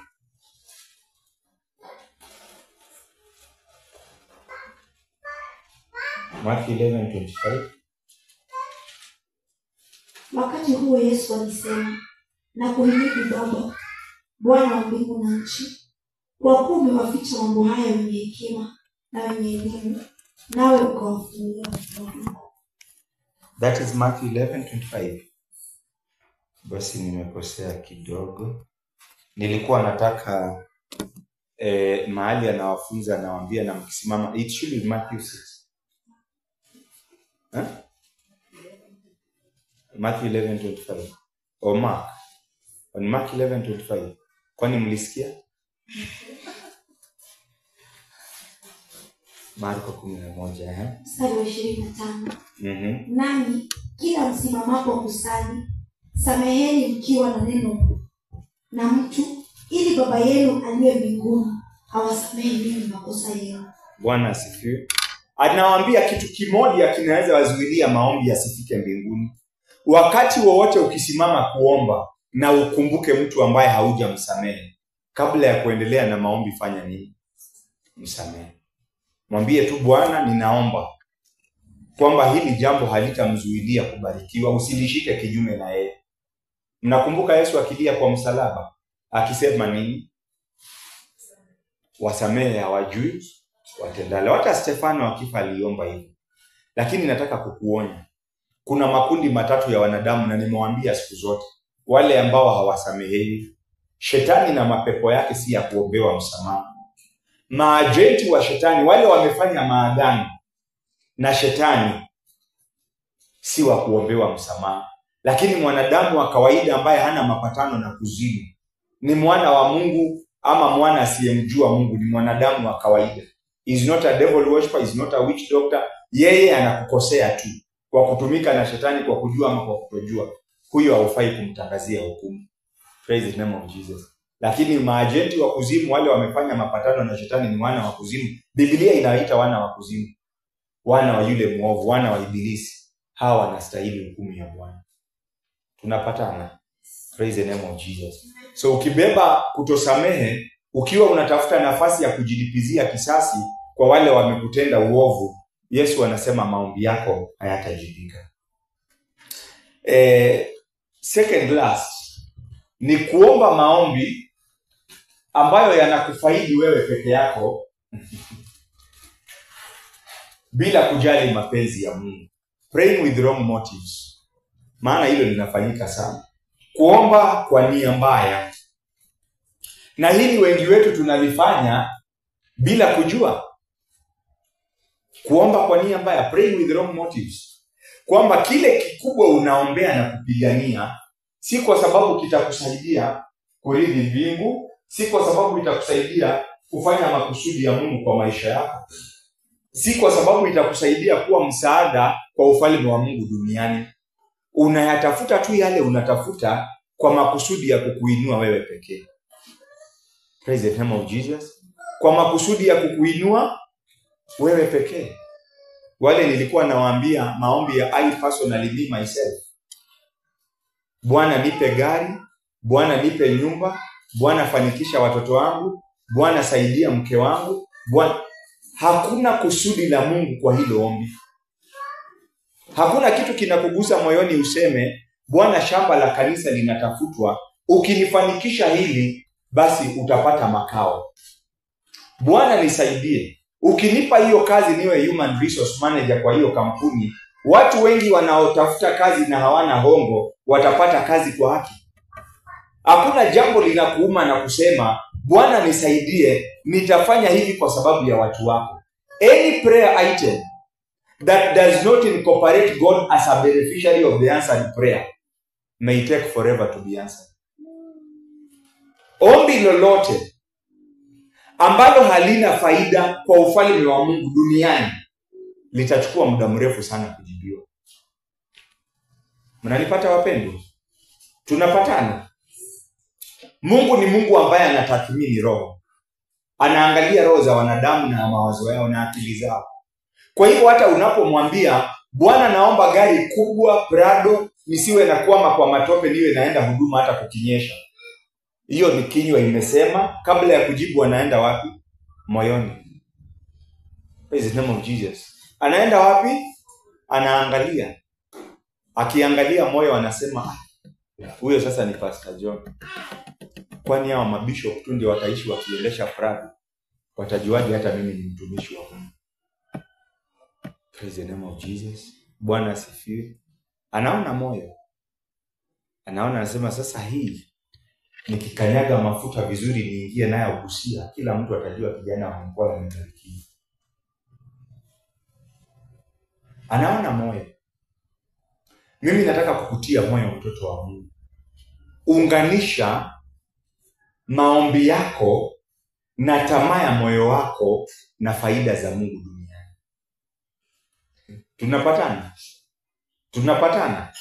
S1: Matthew 11:25.
S2: Wakati huo Yesu alisema, na kuhimidi Baba, Bwana wa mbingu na nchi, kwa kuwa umewaficha mambo haya wenye hekima na wenye elimu, nawe ukawafunulia watoto wako.
S1: That is Matthew 11:25. Basi nimekosea kidogo. Nilikuwa nataka mahali anawafunza anawaambia na mkisimama, it should be Matthew 6. Matthew 11:25. Or Mark. On Mark 11:25. Kwani mlisikia? Marko 11,
S2: mstari wa 25. Nanyi kila msimamapo kusali, sameheni mkiwa na neno na mtu, ili Baba yenu aliye mbinguni awasamehe ninyi makosa yenu.
S1: Bwana asifiwe. Anawaambia kitu kimoja kinaweza wazuilia maombi yasifike mbinguni. Wakati wowote ukisimama kuomba na ukumbuke mtu ambaye haujamsamehe, kabla ya kuendelea na maombi fanya nini? Msamehe. Mwambie tu, Bwana ninaomba kwamba hili jambo halitamzuilia kubarikiwa, usilishike kinyume na yeye. Mnakumbuka Yesu akilia kwa msalaba akisema nini? Wasamehe hawajui watendalo. Hata Stefano akifa aliomba hivyo. Lakini nataka kukuonya, kuna makundi matatu ya wanadamu, na nimewaambia siku zote, wale ambao hawasamehewi. Shetani na mapepo yake si ya kuombewa msamaha. Maajenti wa shetani, wale wamefanya maagano na shetani, si wa kuombewa msamaha. Lakini mwanadamu wa kawaida ambaye hana mapatano na kuzimu, ni mwana wa Mungu ama mwana asiyemjua Mungu, ni mwanadamu wa kawaida. Is not a devil worshiper, is not a witch doctor. Yeye anakukosea tu kwa kutumika na shetani, kwa kujua ama kwa kutojua. huyo haufai kumtangazia hukumu. Praise the name of Jesus. Lakini maajenti wa kuzimu, wale wamefanya mapatano na shetani, ni wana wa kuzimu. Biblia inawaita wana wa kuzimu, wana wa yule muovu, wana wa ibilisi. Hawa wanastahili hukumu ya Bwana. Tunapatana? Praise the name of Jesus. So ukibeba kutosamehe, ukiwa unatafuta nafasi ya kujilipizia kisasi kwa wale wamekutenda uovu, Yesu anasema maombi yako hayatajibika. Second last ni kuomba maombi ambayo yanakufaidi wewe peke yako bila kujali mapenzi ya Mungu. Praying with wrong motives. Maana hilo linafanyika sana. Kuomba kwa nia mbaya. Na hili wengi wetu tunalifanya bila kujua. Kuomba kwa nia mbaya, praying with wrong motives. Kwamba kile kikubwa unaombea na kupigania si kwa sababu kitakusaidia kurithi mbingu, si kwa sababu itakusaidia kufanya makusudi ya Mungu kwa maisha yako, si kwa sababu itakusaidia kuwa msaada kwa ufalme wa Mungu duniani. Unayatafuta tu yale unatafuta kwa makusudi ya kukuinua wewe pekee. Praise the name of Jesus. Kwa makusudi ya kukuinua wewe pekee. Wale nilikuwa nawaambia maombi ya I personally be myself. Bwana nipe gari, Bwana nipe nyumba, Bwana fanikisha watoto wangu, Bwana saidia mke wangu, Bwana. Hakuna kusudi la Mungu kwa hilo ombi. Hakuna kitu kinakugusa moyoni useme, Bwana shamba la kanisa linatafutwa, ukinifanikisha hili basi utapata makao. Bwana nisaidie, ukinipa hiyo kazi niwe human resource manager kwa hiyo kampuni, watu wengi wanaotafuta kazi na hawana hongo watapata kazi kwa haki. Hakuna jambo linakuuma na kusema, Bwana nisaidie, nitafanya hivi kwa sababu ya watu wako. Any prayer item that does not incorporate God as a beneficiary of the answered prayer may take forever to be answered. Ombi lolote ambalo halina faida kwa ufalme wa Mungu duniani litachukua muda mrefu sana kujibiwa. Mnanipata wapendwa? Tunapatana? Mungu ni Mungu ambaye anatathmini roho. Anaangalia roho za wanadamu na mawazo yao na akili zao. Kwa hivyo hata unapomwambia, Bwana naomba gari kubwa Prado, nisiwe na kwama kwa matope, niwe naenda huduma hata kukinyesha. Hiyo ni kinywa imesema. Kabla ya kujibu anaenda wapi? Moyoni. Praise the name of Jesus. Anaenda wapi? Anaangalia. Akiangalia moyo anasema, huyo sasa ni Pastor John. Kwani hao mabishop tu ndio wataishi wakiendesha Prado? Watajuaje hata mimi ni mtumishi wa Mungu? Praise the name of Jesus. Bwana asifiwe. Anaona moyo. Anaona, anasema sasa hii nikikanyaga mafuta vizuri niingie nayo Busia, kila mtu atajua kijana wa Mkola amebarikiwa. Anaona moyo. Mimi nataka kukutia moyo mtoto wa Mungu. Unganisha maombi yako na tamaa ya moyo wako na faida za Mungu duniani. Tunapatana? Tunapatana?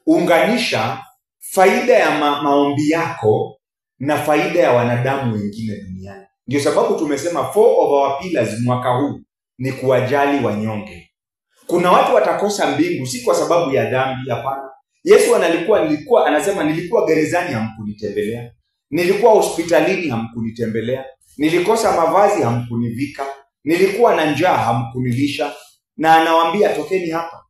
S1: Unganisha faida ya maombi yako na faida ya wanadamu wengine duniani. Ndio sababu tumesema 4 of our pillars mwaka huu ni kuwajali wanyonge. Kuna watu watakosa mbingu si kwa sababu ya dhambi, hapana. Yesu anasema nilikuwa gerezani hamkunitembelea. Nilikuwa hospitalini hamkunitembelea. Nilikosa mavazi hamkunivika. Nilikuwa na njaa hamkunilisha. Na anawaambia tokeni hapa.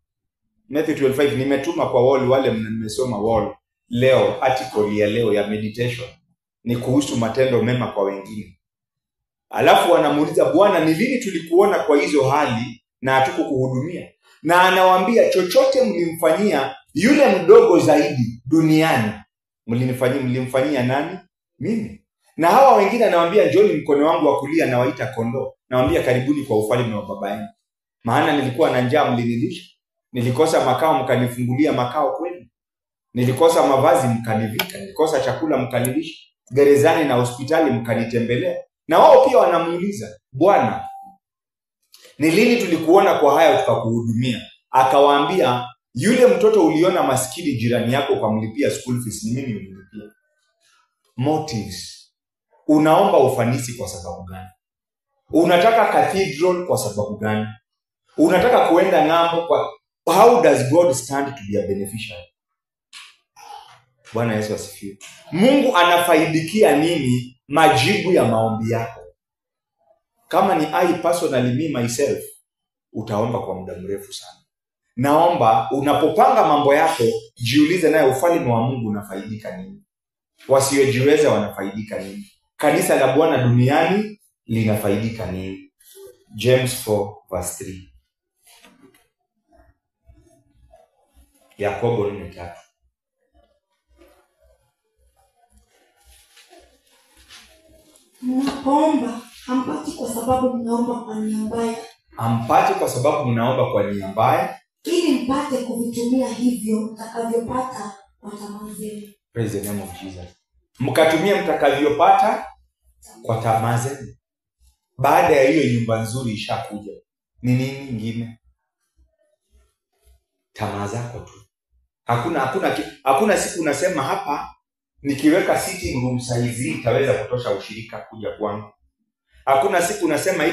S1: Matthew 12:5 nimetuma kwa wall wale mmesoma wall. Leo article ya leo ya meditation ni kuhusu matendo mema kwa wengine. Alafu wanamuuliza, Bwana ni lini tulikuona kwa hizo hali na hatukukuhudumia? Na anawaambia chochote mlimfanyia yule mdogo zaidi duniani mlimfanyia nani? Mimi. Na hawa wengine anawaambia njoni mkono wangu wa kulia, na waita kondoo. Nawaambia karibuni kwa ufalme wa baba yangu. Maana nilikuwa na njaa mlinilisha, nilikosa makao mkanifungulia makao kwenu, nilikosa mavazi mkanivika, nilikosa chakula mkanilisha, gerezani na hospitali mkanitembelea. Na wao pia wanamuuliza, Bwana ni lini tulikuona kwa haya tukakuhudumia? Akawaambia Yule mtoto uliona maskini jirani yako kwa mlipia school fees, ni mimi ulimlipia. Motives. Unaomba ufanisi kwa sababu gani? Unataka cathedral kwa sababu gani? Unataka kuenda ng'ambo kwa... How does God stand to be a beneficiary? Bwana Yesu asifiwe. Mungu anafaidikia nini majibu ya maombi yako? Kama ni I personally me myself, utaomba kwa muda mrefu sana. Naomba unapopanga mambo yako, jiulize naye ufalme wa Mungu unafaidika nini? Wasiojiweza wanafaidika nini? Kanisa la Bwana duniani linafaidika nini? James 4 verse 3. Yakobo 4:3.
S2: Mnapoomba hampati kwa sababu mnaomba kwa nia mbaya.
S1: Hampati kwa sababu mnaomba kwa nia mbaya,
S2: ili mpate kuvitumia hivyo mtakavyopata kwa tamaa zenu.
S1: Praise the name of Jesus. Mkatumia mtakavyopata kwa tamaa zenu. Baada ya hiyo nyumba nzuri ishakuja, ni nini nyingine? Tamaa zako tu. Hakuna siku unasema hapa nikiweka sitting room size itaweza kutosha ushirika kuja kwangu. Hakuna siku unasema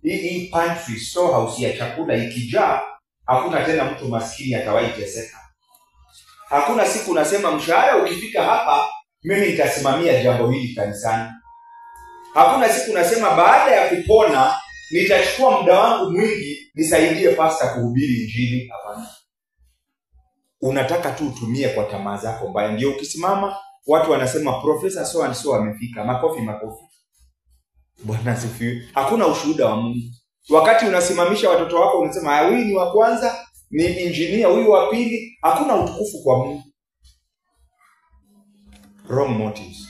S1: hii pantry storehouse ya chakula ikijaa hakuna tena mtu maskini atawahi teseka. Hakuna siku unasema mshahara ukifika hapa mimi nitasimamia jambo hili kanisani. Hakuna siku unasema baada ya kupona nitachukua muda wangu mwingi nisaidie pastor kuhubiri injili. Hapana. Unataka tu utumie kwa tamaa zako mbaya. Ndio ukisimama watu wanasema professor so and so amefika. Makofi. Bwana asifiwe. Hakuna ushuhuda wa Mungu. Wakati unasimamisha watoto wako unasema huyu ni wa kwanza, ni engineer, huyu wa pili, hakuna utukufu kwa Mungu. Wrong motives.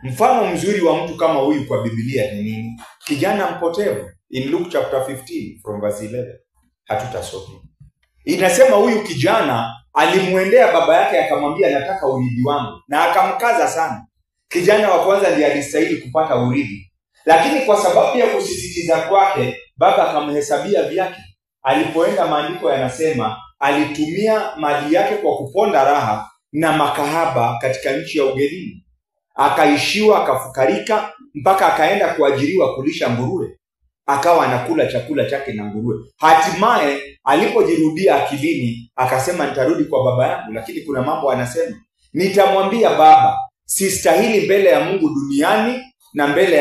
S1: Mfano mzuri wa mtu kama huyu kwa Biblia ni nini? Kijana mpotevu in Luke chapter 15 from verse 11. Hatutasoma. Inasema huyu kijana alimuendea baba yake akamwambia nataka urithi wangu, na akamkaza sana. Kijana wa kwanza ndiye alistahili kupata urithi, lakini kwa sababu ya kusisitiza kwake baba akamhesabia vyake. Alipoenda, maandiko yanasema alitumia mali yake kwa kuponda raha na makahaba katika nchi ya ugenini. Akaishiwa, akafukarika, mpaka akaenda kuajiriwa kulisha nguruwe. Akawa anakula chakula chake na nguruwe. Hatimaye alipojirudia akilini akasema nitarudi kwa baba yangu. Lakini kuna mambo anasema, nitamwambia baba sistahili mbele ya Mungu duniani na mbele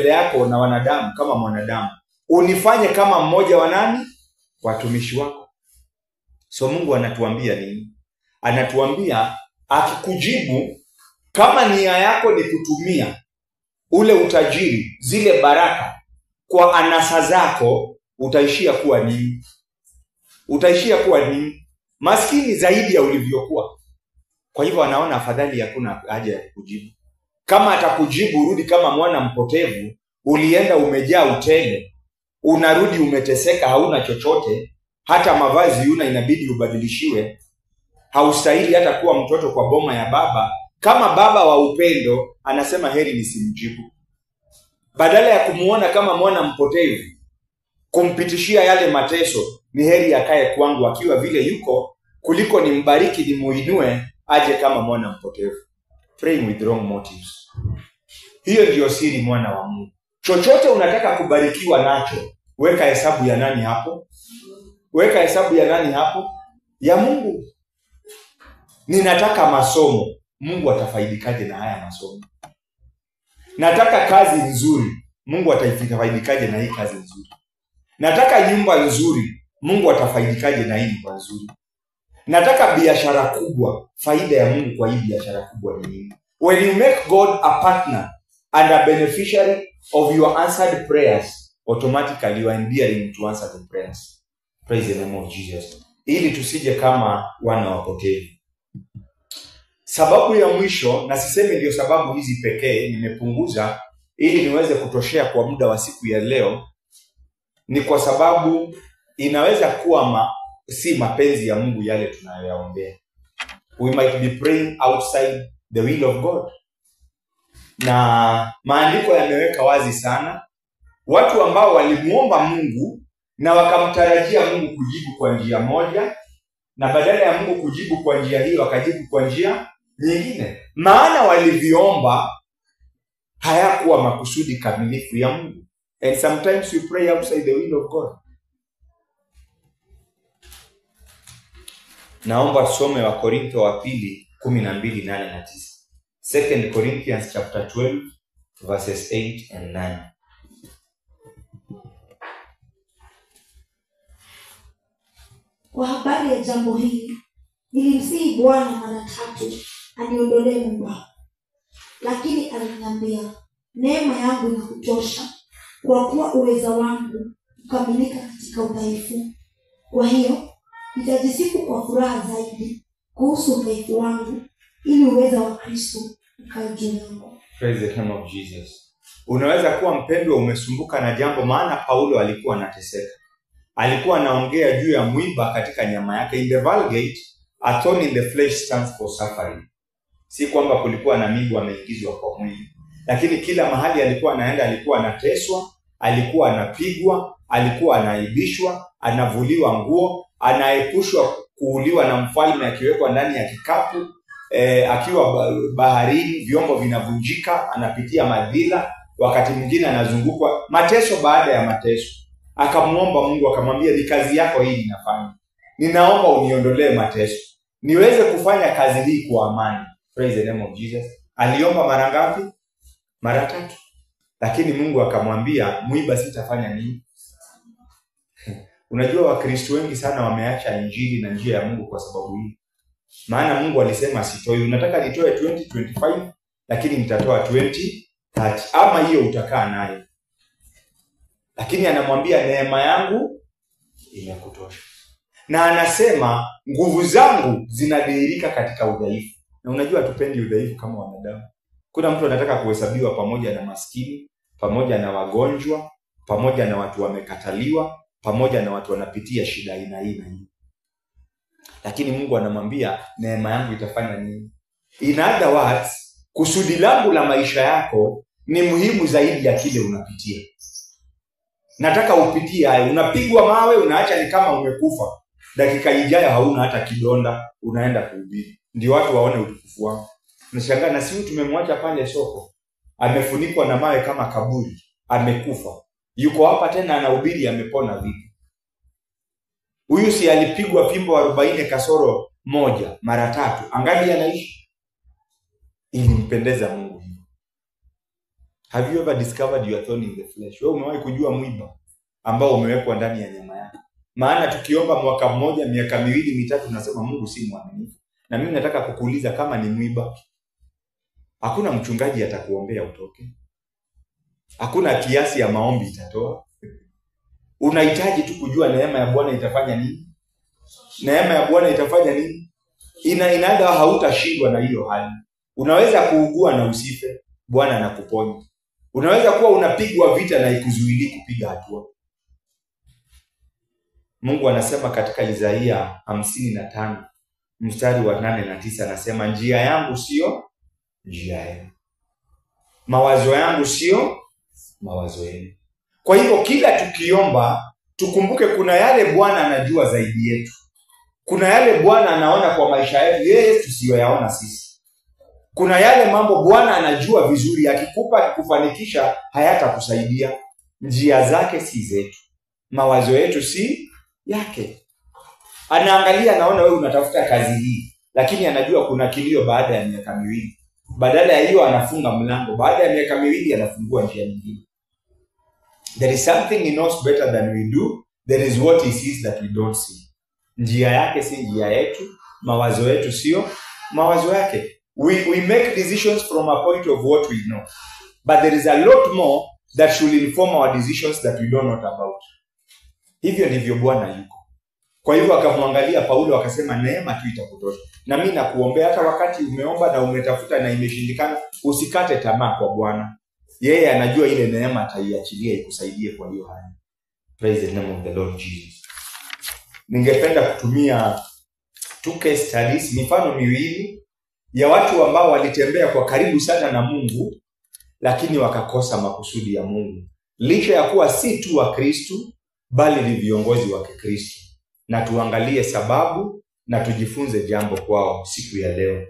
S1: yako na wanadamu kama mwanadamu. Unifanye kama mmoja wa nani? Watumishi wako. So Mungu anatuambia nini? Anatuambia akikujibu, kama nia yako ni kutumia ule utajiri, zile baraka kwa anasa zako, utaishia kuwa nini? Utaishia kuwa nini? Maskini zaidi ya ulivyokuwa. Kwa hivyo anaona afadhali hakuna haja ya kujibu. Kama atakujibu, rudi kama mwana mpotevu, ulienda umejaa utele, unarudi umeteseka, hauna chochote, hata mavazi una inabidi ubadilishiwe. Haustahili hata kuwa mtoto kwa boma ya baba. Kama baba wa upendo anasema heri nisimjibu. Badala ya kumuona kama mwana mpotevu, kumpitishia yale mateso, ni heri akae kwangu akiwa vile yuko, kuliko nimbariki nimuinue aje kama mwana mpotevu. Praying with wrong motives. Hiyo ndio siri mwana wa Mungu. Chochote unataka kubarikiwa nacho, weka hesabu ya nani hapo? Weka hesabu ya nani hapo? Ya Mungu. Ninataka masomo, Mungu atafaidikaje na haya masomo? Nataka kazi nzuri, Mungu atafaidikaje na hii kazi nzuri? Nataka nyumba nzuri, Mungu atafaidikaje na hii nyumba nzuri? Nataka biashara kubwa, faida ya Mungu kwa hii biashara kubwa ni nini? When you make God a partner and a beneficiary of your answered prayers, automatically you are endearing to answer the prayers. Praise the name of Jesus. Ili tusije kama wana wapotevu. Sababu ya mwisho, na sisemi ndio sababu hizi pekee, nimepunguza ili niweze kutoshea kwa muda wa siku ya leo, ni kwa sababu inaweza kuwa si mapenzi ya Mungu yale tunayoyaombea. We might be praying outside the will of God. Na maandiko yameweka wazi sana watu ambao walimuomba Mungu na wakamtarajia Mungu kujibu kwa njia moja, na badala ya Mungu kujibu kwa njia hiyo akajibu kwa njia nyingine, maana walivyoomba hayakuwa makusudi kamilifu ya Mungu. And sometimes we pray outside the will of God. Naomba tusome wa Korintho wa pili 12:8 na 9. 2 Corinthians chapter 12 verses 8 and 9.
S2: Kwa habari ya jambo hili, nilimsihi Bwana mara 3 aniondolee mwiba. Lakini aliniambia, neema yangu inakutosha, kwa kuwa uweza wangu ukamilika katika udhaifu. Kwa hiyo nitajisifu kwa furaha zaidi kuhusu udhaifu wangu, ili uweza wa Kristo ukae juu yangu.
S1: Praise the name of Jesus. Unaweza kuwa mpendwa umesumbuka na jambo, maana Paulo alikuwa anateseka. Alikuwa anaongea juu ya mwiba katika nyama yake. In the Vulgate, a thorn in the flesh stands for suffering. Si kwamba kulikuwa na miiba ameingizwa kwa mwili, lakini kila mahali alikuwa anaenda alikuwa anateswa, alikuwa anapigwa, alikuwa anaibishwa, anavuliwa nguo, anaepushwa kuuliwa na mfalme akiwekwa ndani ya kikapu, akiwa baharini vyombo vinavunjika, anapitia madhila, wakati mwingine anazungukwa, mateso baada ya mateso. Akamuomba Mungu, akamwambia, ni kazi yako hii ninafanya, ninaomba uniondolee mateso niweze kufanya kazi hii kwa amani. Praise the name of Jesus. Aliomba mara ngapi? Mara 3. Lakini Mungu akamwambia, mwiba sitafanya nini? Unajua Wakristo wengi sana wameacha injili na njia ya Mungu kwa sababu hii. Maana Mungu alisema sitoi, unataka nitoe 2025 lakini nitatoa 2030, ama hiyo utakaa nayo. Lakini anamwambia neema yangu inakutosha. Na anasema nguvu zangu zinadhihirika katika udhaifu. Na unajua tupendi udhaifu kama wanadamu. Kuna mtu anataka kuhesabiwa pamoja na maskini, pamoja na wagonjwa, pamoja na watu wamekataliwa, pamoja na watu wanapitia shida aina hii. Lakini Mungu anamwambia neema yangu itafanya nini? In other words, kusudi langu la maisha yako ni muhimu zaidi ya kile unapitia. Nataka upitie hayo. Unapigwa mawe, unaacha ni kama umekufa. Dakika ijayo hauna hata kidonda, unaenda kuhubiri. Ndio watu waone utukufu wangu. Unashangaa, na siu tumemwacha pale soko, amefunikwa na mawe kama kaburi, amekufa. Yuko hapa tena anahubiri, amepona vipi? Huyu si alipigwa fimbo 40 kasoro 1 mara 3, angali anaishi? Ilimpendeza Mungu. Have you ever discovered your thorn in the flesh? Wewe umewahi kujua mwiba ambao umewekwa ndani ya nyama yako? Maana tukiomba mwaka mmoja, miaka 2, 3 tunasema Mungu si mwaminifu. Na mimi nataka kukuuliza, kama ni mwiba, hakuna mchungaji atakuombea utoke. Hakuna kiasi ya maombi itatoa. Unahitaji tu kujua neema ya Bwana itafanya nini? Neema ya Bwana itafanya nini? Inaenda, hautashindwa na hiyo hali. Unaweza kuugua na usife, Bwana anakuponya. Unaweza kuwa unapigwa vita na ikuzuili kupiga hatua. Mungu anasema katika Isaia 55 mstari wa 8 na 9, anasema njia yangu sio njia yenu, mawazo yangu sio mawazo yenu. Kwa hivyo kila tukiomba tukumbuke kuna yale Bwana anajua zaidi yetu. Kuna yale Bwana anaona kwa maisha yetu yeye tusiyoyaona sisi. Kuna yale mambo Bwana anajua vizuri, akikupa kufanikisha hayatakusaidia. Njia zake si zetu, mawazo yetu si yake. Anaangalia, anaona wewe unatafuta kazi hii, lakini anajua kuna kilio baada ya miaka 2. Badala ya hiyo anafunga mlango, baada ya miaka 2 anafungua njia nyingine. There is something he knows better than we do. There is what he sees that we don't see. Njia yake si njia yetu, mawazo yetu sio mawazo yake. We make decisions from a point of what we know. But there is a lot more that should inform our decisions that we don't know about. Hivyo ndivyo Bwana yuko. Kwa hivyo akamwangalia Paulo akasema neema tu itakutosha. Na mimi nakuombea hata wakati umeomba na umetafuta na imeshindikana, usikate tamaa kwa Bwana. Yeye anajua ile neema ataiachilia ikusaidie kwa hiyo hali. Praise the name of the Lord Jesus. Ningependa kutumia 2 case studies, mifano miwili ya watu ambao walitembea kwa karibu sana na Mungu lakini wakakosa makusudi ya Mungu. Licha ya kuwa si tu wa Kristo bali ni viongozi wa Kristo. Na tuangalie sababu na tujifunze jambo kwao siku ya leo.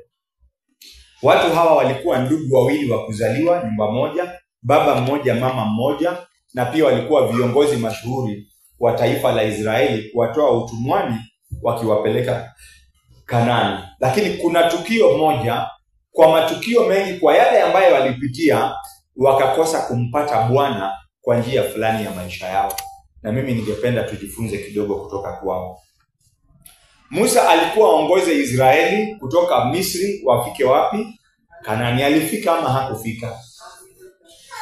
S1: Watu hawa walikuwa ndugu wawili wa kuzaliwa nyumba moja, baba mmoja, mama mmoja, na pia walikuwa viongozi mashuhuri wa taifa la Israeli, kuwatoa utumwani wakiwapeleka Kanaani. Lakini kuna tukio moja, kwa matukio mengi, kwa yale ambayo walipitia, wakakosa kumpata Bwana kwa njia fulani ya maisha yao. Na mimi ningependa tujifunze kidogo kutoka kwao. Musa alikuwa aongoze Israeli kutoka Misri wafike wapi? Kanaani. Alifika ama hakufika?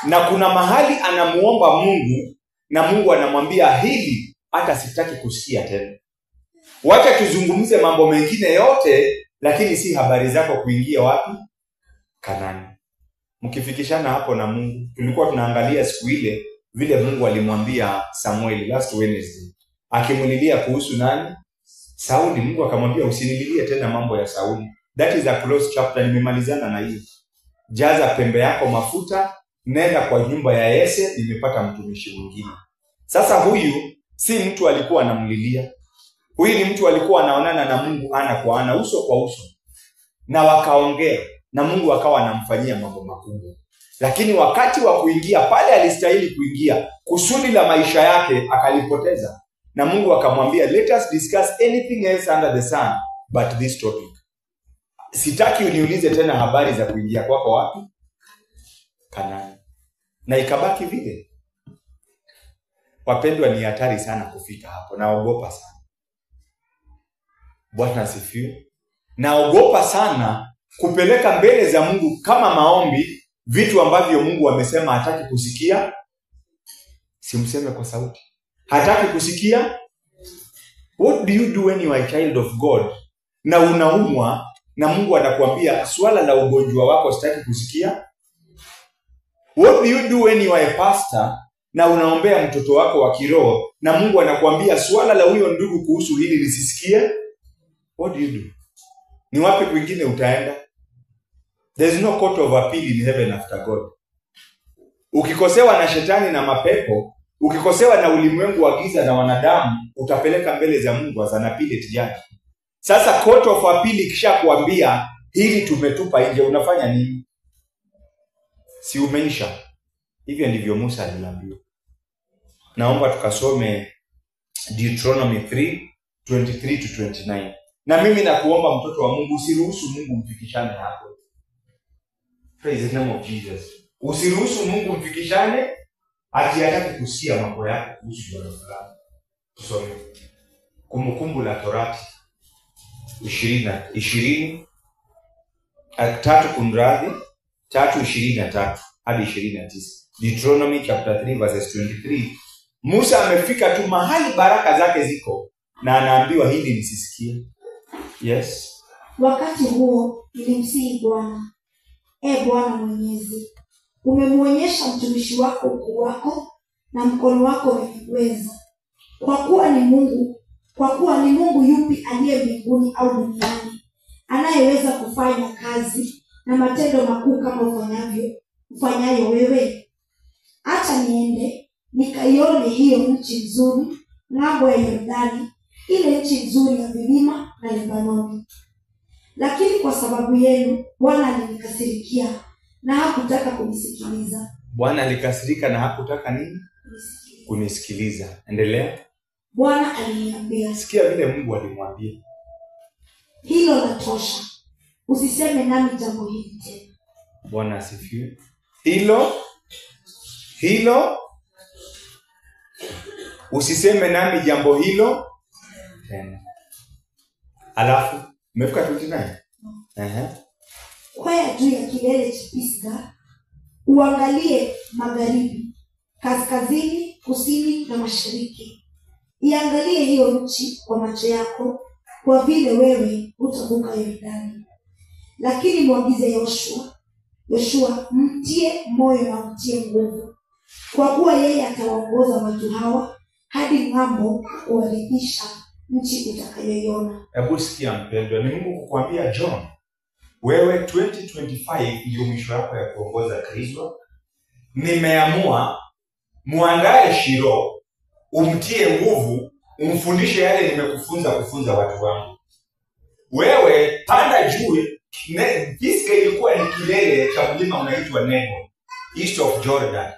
S1: Na kuna mahali anamuomba Mungu na Mungu anamwambia, hili hata sitaki kusikia tena. Wacha tuzungumze mambo mengine yote, lakini si habari zako kuingia wapi? Kanaani. Mkifikishana hapo na Mungu. Tulikuwa tunaangalia siku ile vile Mungu alimwambia Samuel last Wednesday, akimlilia kuhusu nani? Sauli. Mungu akamwambia, usinililie tena mambo ya Sauli. That is a close chapter. Nimemalizana na hiyo. Jaza pembe yako mafuta, nenda kwa nyumba ya Yese, nimepata mtumishi mwingine. Sasa huyu si mtu alikuwa anamlilia. Huyu ni mtu alikuwa anaonana na Mungu ana kwa ana, uso kwa uso. Na wakaongea na Mungu akawa anamfanyia mambo makubwa. Lakini wakati wa kuingia pale alistahili kuingia, kusudi la maisha yake akalipoteza. Na Mungu akamwambia, let us discuss anything else under the sun but this topic. Sitaki uniulize tena habari za kuingia kwako wapi? Kanaani. Na ikabaki vile. Wapendwa, ni hatari sana kufika hapo. Naogopa sana. Bwana asifiwe. Naogopa sana kupeleka mbele za Mungu kama maombi vitu ambavyo Mungu amesema hataki kusikia. Simseme kwa sauti. Hataki kusikia. What do you do when you are a child of God? Na unaumwa na Mungu anakuambia swala la ugonjwa wako sitaki kusikia. What do you do when you are a pastor na unaombea mtoto wako wa kiroho na Mungu anakuambia swala la huyo ndugu kuhusu hili lisisikie? What do you do? Ni wapi kwingine utaenda? There is no court of appeal in heaven after God. Ukikosewa na shetani na mapepo, ukikosewa na ulimwengu wa giza na wanadamu, utapeleka mbele za Mungu as an appellate judge. Sasa court of appeal ikishakwambia hili tumetupa nje, unafanya nini? Si umeisha? Hivyo ndivyo Musa aliambiwa. Naomba tukasome Deuteronomy 3:23 to 29. Na mimi nakuomba mtoto wa Mungu, usiruhusu Mungu mfikishane hapo. Praise the name of Jesus. Usiruhusu Mungu mfikishane ati hataki kusikia mambo yako kuhusu jambo fulani. Tusome Kumbukumbu la Torati 3:23 hadi 29. Deuteronomy chapter 3 verses 23. Musa amefika tu mahali baraka zake ziko na anaambiwa hili nisisikie. Yes.
S2: Wakati huo nilimsihi Bwana, Bwana Mwenyezi, umemuonyesha mtumishi wako ukuu wako na mkono wako umeweza. Kwa kuwa ni Mungu yupi aliye mbinguni au duniani anayeweza kufanya kazi na matendo makuu kama ufanyayo wewe? Acha niende nikaione hiyo nchi nzuri ng'ambo ya Yordani, ile nchi nzuri ya milima na Lebanoni. Lakini kwa sababu yenu Bwana alinikasirikia na hakutaka kunisikiliza.
S1: Bwana alikasirika na hakutaka nini? Kunisikiliza. Endelea.
S2: Bwana aliniambia,
S1: sikia vile Mungu alimwambia,
S2: hilo latosha, usiseme nami jambo hili tena.
S1: Bwana asifiwe. Hilo usiseme nami jambo hilo tena. Alafu umefika 29.
S2: Kwea juu ya kilele cha Pisga, uangalie magharibi, kaskazini, kusini na mashariki. Iangalie hiyo nchi kwa macho yako, kwa vile wewe utavuka Yordani. Lakini muagize Yoshua, mtie moyo na mtie nguvu, kwa kuwa yeye atawaongoza watu hawa hadi ng'ambo kuwaridhisha nchi utakayoiona.
S1: Hebu sikia mpendwa, ni Mungu kukuambia John, wewe 2025 ndio mwisho wako ya kuongoza Kristo. Nimeamua muandae Shiro, umtie nguvu, umfundishe yale nimekufunza kufunza watu wangu. wewe panda juu. Pisga ilikuwa ni kilele cha mlima unaitwa Nebo, east of Jordan.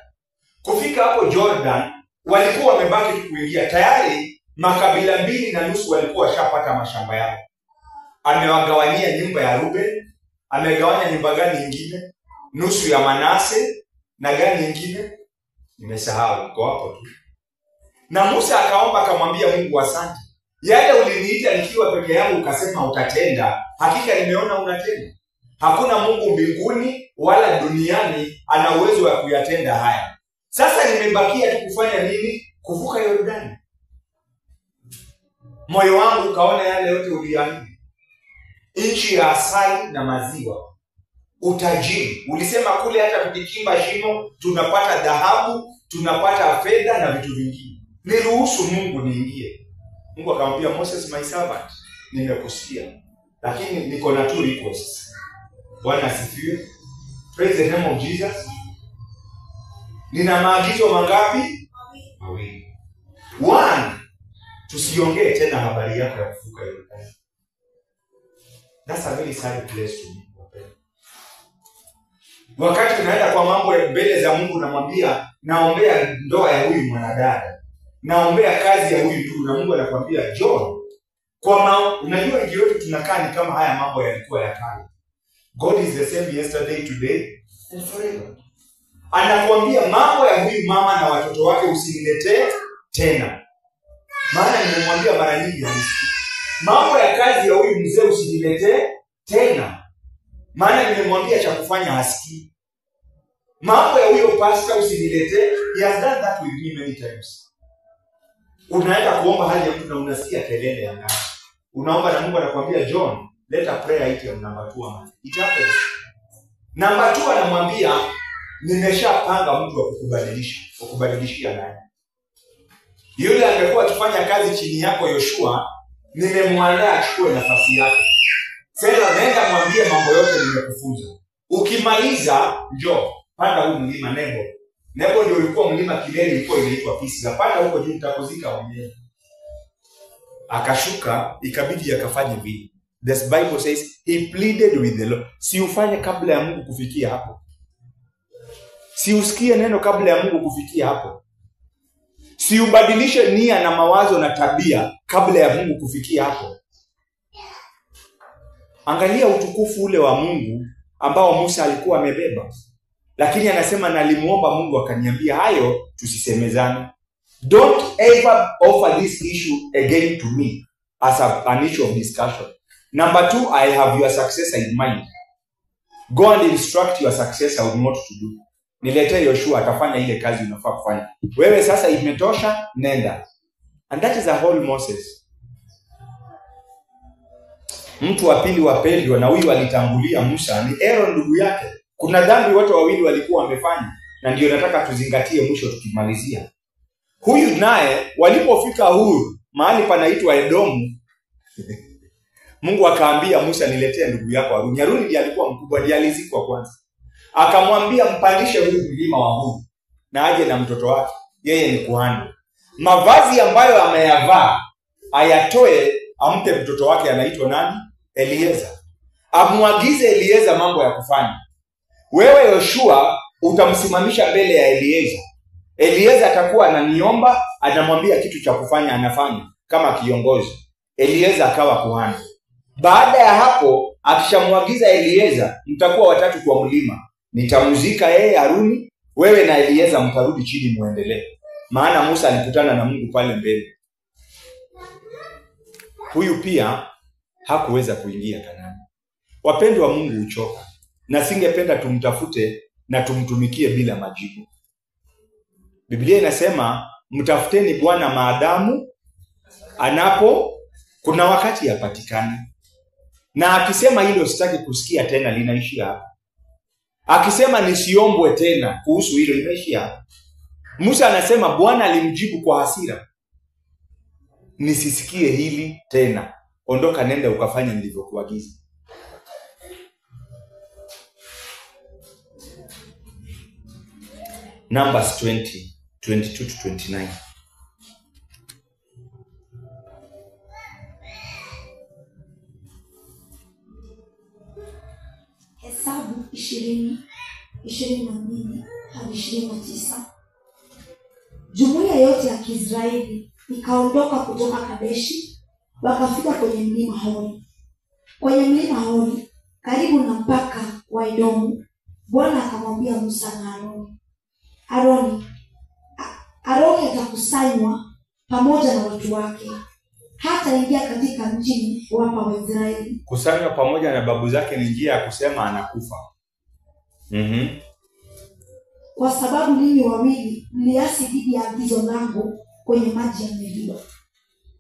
S1: Kufika hapo Jordan, walikuwa wamebaki kuingia. Tayari makabila 2.5 walikuwa washapata mashamba yao. Amewagawanyia nyumba ya Ruben, amegawanya nyumba gani nyingine? Nusu ya Manase, na gani nyingine? Nimesahau, kwa hapo tu. Na Musa akaomba akamwambia Mungu, asante. Yale uliniita nikiwa peke yangu ukasema utatenda, hakika nimeona unatenda. Hakuna Mungu mbinguni wala duniani ana uwezo wa kuyatenda haya. Sasa nimebakia tu kufanya nini? Kuvuka Yordani. Moyo wangu ukaona yale yote uliahidi. Nchi ya asali na maziwa. Utajiri. Ulisema kule hata tukichimba shimo tunapata dhahabu, tunapata fedha na vitu vingine. Niruhusu Mungu niingie. Mungu akamwambia Moses, my servant, nimekusikia, lakini niko na 2 requests. Bwana asifiwe. Praise the name of Jesus. Nina maagizo mangapi? Mawili. 1, tusiongee tena habari yako ya kuvuka Yordani. That's a very sad place to be. Wakati unaenda kwa mambo ya mbele za Mungu, namwambia naombea ndoa ya huyu mwanadada, naombea kazi ya huyu ndugu, na Mungu anakuambia John, unajua ndio yote tunakaa ni kama haya mambo yalikuwa ya kale. God is the same yesterday, today and forever. Anakuambia mambo ya huyu mama na watoto wake usiniletee tena. Maana nimemwambia mara nyingi hanisikia. Mambo ya kazi ya huyu mzee usiniletee tena. Maana nimemwambia cha kufanya hasikii. Mambo ya huyo pastor usiniletee. He has done that with me many times. Unaenda kuomba hali ya mtu na unasikia kelele ya ndani. Unaomba na Mungu anakuambia John, let a prayer item number 2. It happens. Number 2 anamwambia nimeshapanga mtu wa kukubadilishia naye. Yule angekuwa akifanya kazi chini yako Yoshua, nimemwandaa achukue nafasi yake. Sasa nenda mwambie mambo yote nimekufunza. Ukimaliza njoo panda huu mlima Nebo. Nebo ndio ulikuwa mlima kilele, ilikuwa inaitwa Pisga. Panda huko juu nitakozika wenyewe. Akashuka, ikabidi akafanye vile. The Bible says he pleaded with the Lord. Si ufanye kabla ya Mungu kufikia hapo. Si usikie neno kabla ya Mungu kufikia hapo. Si ubadilishe nia na mawazo na tabia kabla ya Mungu kufikia hapo. Angalia utukufu ule wa Mungu ambao Musa alikuwa amebeba. Lakini anasema nalimuomba Mungu akaniambia hayo tusisemezane. Don't ever offer this issue again to me as an issue of discussion. Number 2, I have your successor in mind. Go and instruct your successor on what to do. Niletee Yoshua atafanya ile kazi unafaa kufanya. Wewe sasa imetosha, nenda. And that is a whole Moses. Mtu wa pili wapendwa, na huyu alitangulia Musa, ni Aaron ndugu yake. Kuna dhambi wote wawili walikuwa wamefanya, na ndio nataka tuzingatie mwisho tukimalizia. Huyu naye walipofika huru mahali panaitwa Edomu, Mungu akaambia Musa niletee ndugu yako Haruni. Haruni ndiye alikuwa mkubwa, ndiye alizikwa kwanza. Akamwambia mpandishe huyu mlima wa huru na aje na mtoto wake, yeye ni kuhani. Mavazi ambayo ameyavaa ayatoe ampe mtoto wake anaitwa nani? Elieza. Amwagize Elieza mambo ya kufanya. Wewe Yoshua utamsimamisha mbele ya Elieza. Elieza atakuwa ananiomba, anamwambia kitu cha kufanya anafanya kama kiongozi. Elieza akawa kuhani. Baada ya hapo akishamwagiza Elieza, mtakuwa watatu kwa mlima. Nitamuzika yeye Haruni, wewe na Elieza mtarudi chini muendelee. Maana Musa alikutana na Mungu pale mbele. Huyu pia hakuweza kuingia Kanaani. Wapendwa wa Mungu uchoka, na singependa tumtafute na tumtumikie bila majibu. Biblia inasema mtafuteni Bwana maadamu kuna wakati yapatikane. Na akisema hilo sitaki kusikia tena, linaishia hapa. Akisema nisiombwe tena kuhusu hilo, linaishia hapa. Musa anasema Bwana alimjibu kwa hasira, nisisikie hili tena, ondoka nenda ukafanya nilivyokuagiza. Numbers 20:22-29.
S2: 20:22 hadi 29. Jumuiya yote ya Kiisraeli ikaondoka kutoka Kadeshi, wakafika kwenye mlima Hori. Kwenye mlima Hori, karibu na mpaka wa Edomu, Bwana akamwambia Musa na Aroni atakusanywa pamoja na watu wake, hata ingia katika nchi wapa Waisraeli.
S1: Kusanywa pamoja na babu zake ni njia ya kusema anakufa.
S2: Kwa sababu ninyi wawili mliasi dhidi ya agizo langu kwenye maji ya Meriba.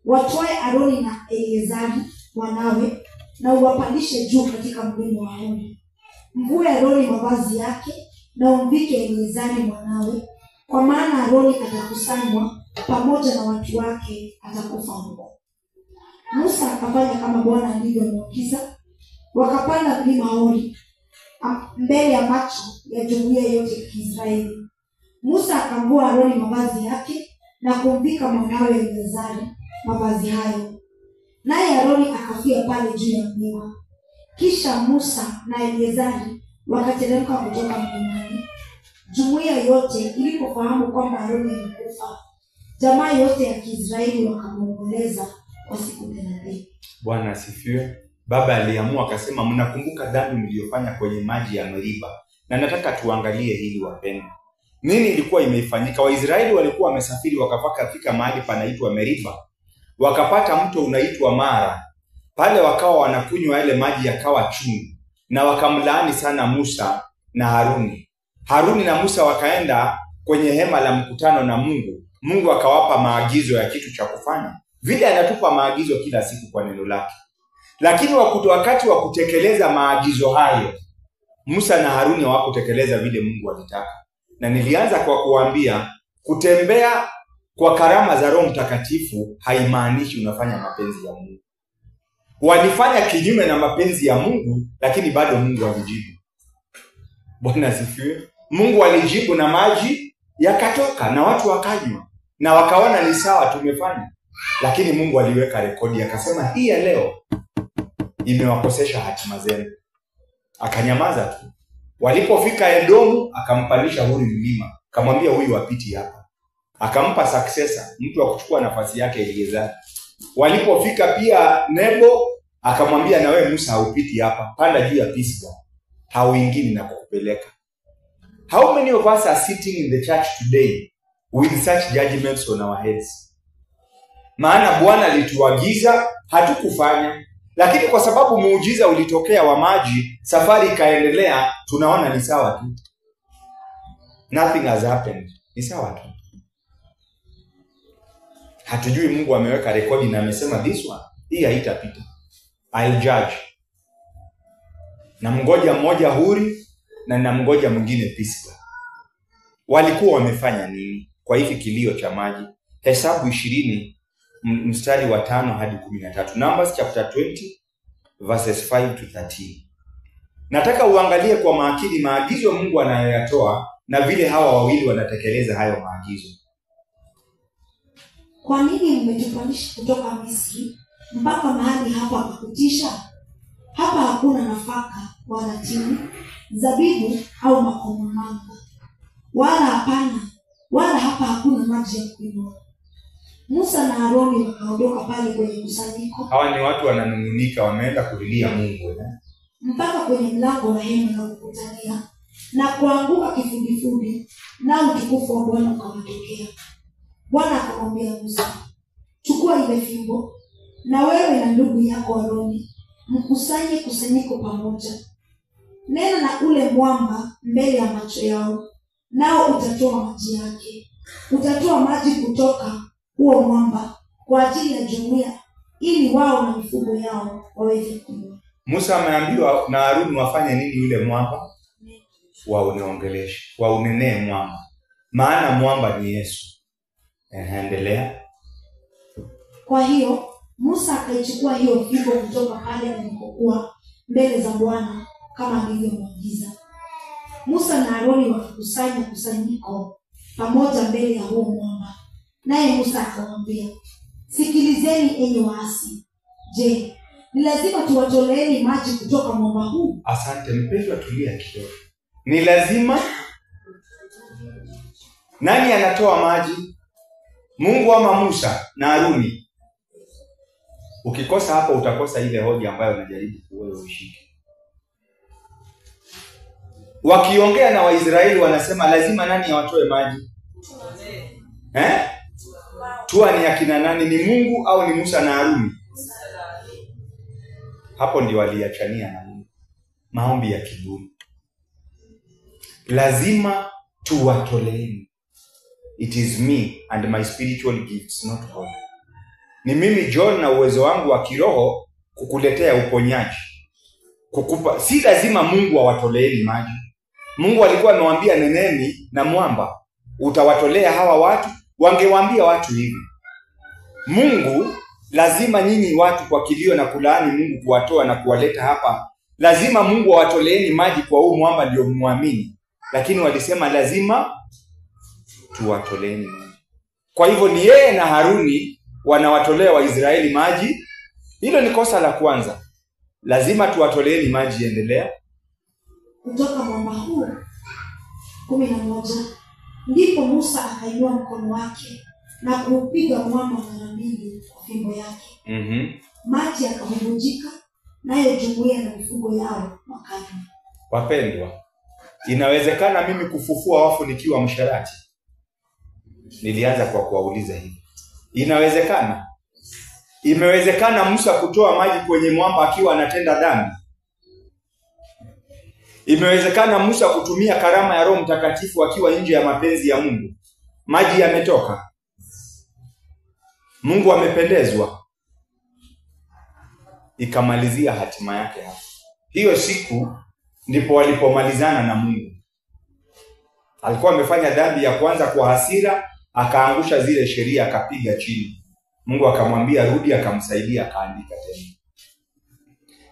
S2: Watwae Aroni na Eleazari wanawe na uwapandishe juu katika mlima wa Hori. Mvue Aroni mavazi yake na umvike Eleazari mwanawe, kwa maana Aroni atakusanywa pamoja na watu wake, atakufa huko. Musa akafanya kama Bwana alivyomwagiza, wakapanda mlima Hori mbele ya macho ya jumuiya yote ya Kiisraeli. Musa akamvua Aroni mavazi yake na kumvika mwanawe Eleazari mavazi hayo, naye Aroni akafia pale juu ya mlima. Kisha Musa na Eleazari wakateremka kutoka mlimani. Jumuiya yote ilipofahamu kwamba Aroni alikufa, jamaa yote ya Kiisraeli wakamwomboleza kwa siku 30.
S1: Bwana asifiwe. Baba aliamua akasema, mnakumbuka dhambi mliyofanya kwenye maji ya Meriba. Na nataka tuangalie hili wapendwa. Nini ilikuwa imeifanyika? Waisraeli walikuwa wamesafiri wakafika mahali panaitwa Meriba. Wakapata mto unaitwa Mara. Pale wakawa wanakunywa yale maji yakawa chungu. Na wakamlaani sana Musa na Haruni. Haruni na Musa wakaenda kwenye hema la mkutano na Mungu. Mungu akawapa maagizo ya kitu cha kufanya. Vile anatupa maagizo kila siku kwa neno lake. Lakini wakati wa kutekeleza maagizo hayo, Musa na Haruni hawakutekeleza vile Mungu alitaka. Na nilianza kwa kuambia, kutembea kwa karama za Roho Mtakatifu haimaanishi unafanya mapenzi ya Mungu. Walifanya kinyume na mapenzi ya Mungu, lakini bado Mungu alijibu. Bwana asifiwe. Mungu alijibu na maji yakatoka na watu wakanywa na wakaona ni sawa tumefanya. Lakini Mungu aliweka rekodi akasema, hii ya leo imewakosesha hatima zenu. Akanyamaza tu. Walipofika Edomu akampandisha Huri mlima, akamwambia huyu wapiti hapa. Akampa successor, mtu wa kuchukua nafasi yake Eleazari. Walipofika pia Nebo akamwambia na wewe Musa haupiti hapa, panda juu ya Pisga. Hauingini na kukupeleka. How many of us are sitting in the church today with such judgments on our heads? Maana Bwana alituagiza, hatukufanya. Lakini kwa sababu muujiza ulitokea wa maji, safari ikaendelea, tunaona ni sawa tu. Nothing has happened. Ni sawa tu. Hatujui Mungu ameweka rekodi na amesema this one, hii haitapita. I'll judge. Na mngoja mmoja Huri na namngoja mwingine Pisga. Walikuwa wamefanya nini kwa hiki kilio cha maji? Hesabu 20 mstari wa 5 hadi 13. Numbers chapter 20 verses 5 to 13. Nataka uangalie kwa makini maagizo Mungu anayoyatoa na vile hawa wawili wanatekeleza hayo maagizo.
S2: Kwa nini mmetupandisha kutoka Misri mpaka mahali hapa pa kutisha? Hapa hakuna nafaka wala tini, zabibu au makomamanga. Wala hapa hakuna maji ya kunywa. Musa na Aroni wakaondoka pale kwenye kusanyiko.
S1: Hawa ni watu wananungunika, wameenda kulilia Mungu.
S2: Mpaka kwenye mlango wa hema la kukutania, na kuanguka kifudifudi, na utukufu wa Bwana ukawatokea. Bwana akamwambia Musa, chukua ile fimbo, na wewe na ndugu yako Aroni mkusanye kusanyiko pamoja. Nena na ule mwamba mbele ya macho yao, nao utatoa maji yake. Utatoa maji kutoka huo mwamba kwa ajili ya jumuiya, ili wao na mifugo yao waweze kunywa.
S1: Musa ameambiwa na Haruni wafanye nini yule mwamba? Wauneongeleshe, waunenee mwamba. Maana mwamba ni Yesu. Endelea.
S2: Kwa hiyo Musa akaichukua hiyo fimbo kutoka pale alipokuwa mbele za Bwana kama alivyomwagiza. Musa na Aroni wakakusanya kusanyiko pamoja mbele ya huo mwamba. Naye Musa akamwambia, sikilizeni enyi waasi. Je, ni lazima tuwatoleeni maji kutoka mwamba huu?
S1: Asante mpendwa, tulia kidogo. Ni lazima? Nani anatoa maji? Mungu ama Musa na Haruni? Ukikosa hapo utakosa ile hoja ambayo unajaribu wewe ushike. Wakiongea na Waisraeli wanasema lazima nani awatoe maji? Tua ni akina nani? Ni Mungu au ni Musa na Haruni? Hapo ndio waliachania na Mungu. Maombi ya kiburi. Lazima tuwatoleeni. It is me and my spiritual gifts, not God. Ni mimi John na uwezo wangu wa kiroho kukuletea uponyaji. Kukupa, si lazima Mungu awatoleeni maji. Mungu alikuwa amewaambia neneni na mwamba utawatolea hawa watu. Wangewaambia watu hivi. Mungu lazima nyinyi watu kwa kilio na kulaani Mungu kuwatoa na kuwaleta hapa. Lazima Mungu awatoleeni maji kwa huu mwamba ndio muamini. Lakini walisema lazima tuwatoleeni maji. Kwa hivyo ni yeye na Haruni wanawatolea Waisraeli maji. Hilo ni kosa la kwanza. Lazima tuwatoleeni maji. Endelea.
S2: Kutoka mwamba huu 11. Ndipo Musa akainua mkono wake na kuupiga mwamba mara mbili kwa fimbo yake. Maji yakavunjika, nayo jumuiya na mifugo yao wakanywa.
S1: Wapendwa, inawezekana mimi kufufua wafu nikiwa msherati? Nilianza kwa kuwauliza hivi. Inawezekana? Imewezekana Musa kutoa maji kwenye mwamba akiwa anatenda dhambi? Imewezekana Musa kutumia karama ya Roho Mtakatifu akiwa nje ya mapenzi ya Mungu? Maji yametoka. Mungu amependezwa. Ikamalizia hatima yake hapo. Hiyo siku ndipo walipomalizana na Mungu. Alikuwa amefanya dhambi ya kwanza kwa hasira, akaangusha zile sheria, akapiga chini. Mungu akamwambia rudi, akamsaidia, akaandika tena.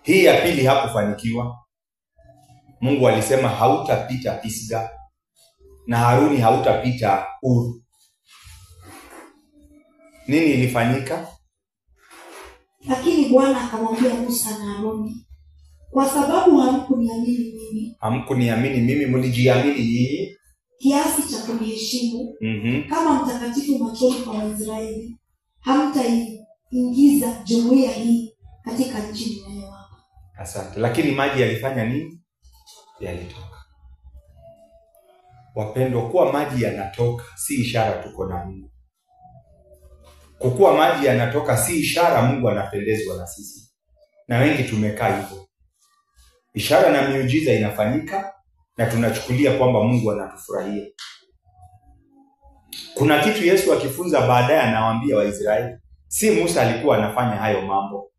S1: Hii ya pili hakufanikiwa. Mungu alisema hautapita Pisga na Haruni hautapita Uru. Nini ilifanyika?
S2: Lakini Bwana akamwambia Musa na Haruni, kwa sababu hamkuniamini mimi.
S1: Hamkuniamini mimi, mlijiamini nyinyi
S2: kiasi cha kuniheshimu kama mtakatifu machoni kwa Waisraeli, hamtaingiza jumuiya hii katika nchi ninayowapa.
S1: Asante. Lakini maji yalifanya nini? Yalitoka. Wapendwa, kuwa maji yanatoka si ishara tuko na Mungu. Kukuwa maji yanatoka si ishara Mungu anapendezwa na sisi. Na wengi tumekaa hivyo. Ishara na miujiza inafanyika na tunachukulia kwamba Mungu anatufurahia. Kuna kitu Yesu akifunza baadaye anawaambia Waisraeli, si Musa alikuwa anafanya hayo mambo,